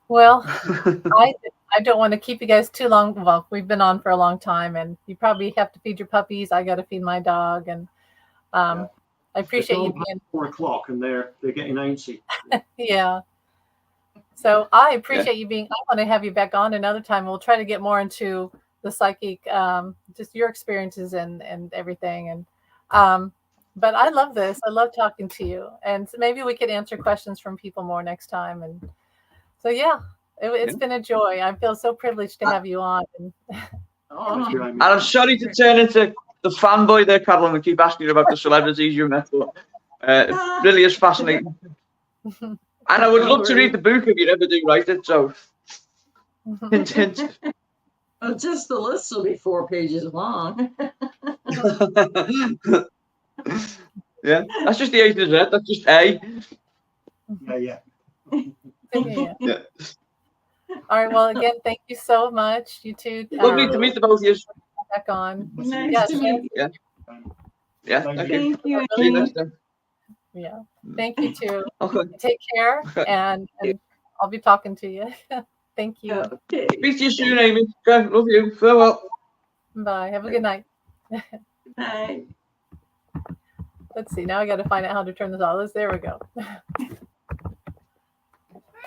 Well, I don't want to keep you guys too long. Well, we've been on for a long time, and you probably have to feed your puppies. I got to feed my dog, and I appreciate you being 4 o'clock, and they're getting antsy. Yeah. So I appreciate you being. I want to have you back on another time. We'll try to get more into the psychic, just your experiences and everything. And But I love this. I love talking to you, and maybe we could answer questions from people more next time. And so, yeah, it's been a joy. I feel so privileged to have you on. And Thank you, Amy. And I'm sorry to turn into the fanboy there, Carloyn, and keep asking you about the celebrities you met. But it really is fascinating. And I would love to read the book if you ever do write it. So, hint, hint. Oh, just the list will be 4 pages long. Yeah, that's just the A to Z. That's just A. Yeah. Yeah. All right. Well, again, thank you so much. You two. Lovely to meet the both of you. Back on. Nice to meet you. Yeah. Thank Thank you. Thank you. See you next time. Yeah. Thank you too. Okay. Take care, and I'll be talking to you. Thank you. Okay. Speak to you soon, Amy. Okay, love you. Farewell. Bye. Have a good night. Bye. Let's see. Now I got to find out how to turn this off. There we go.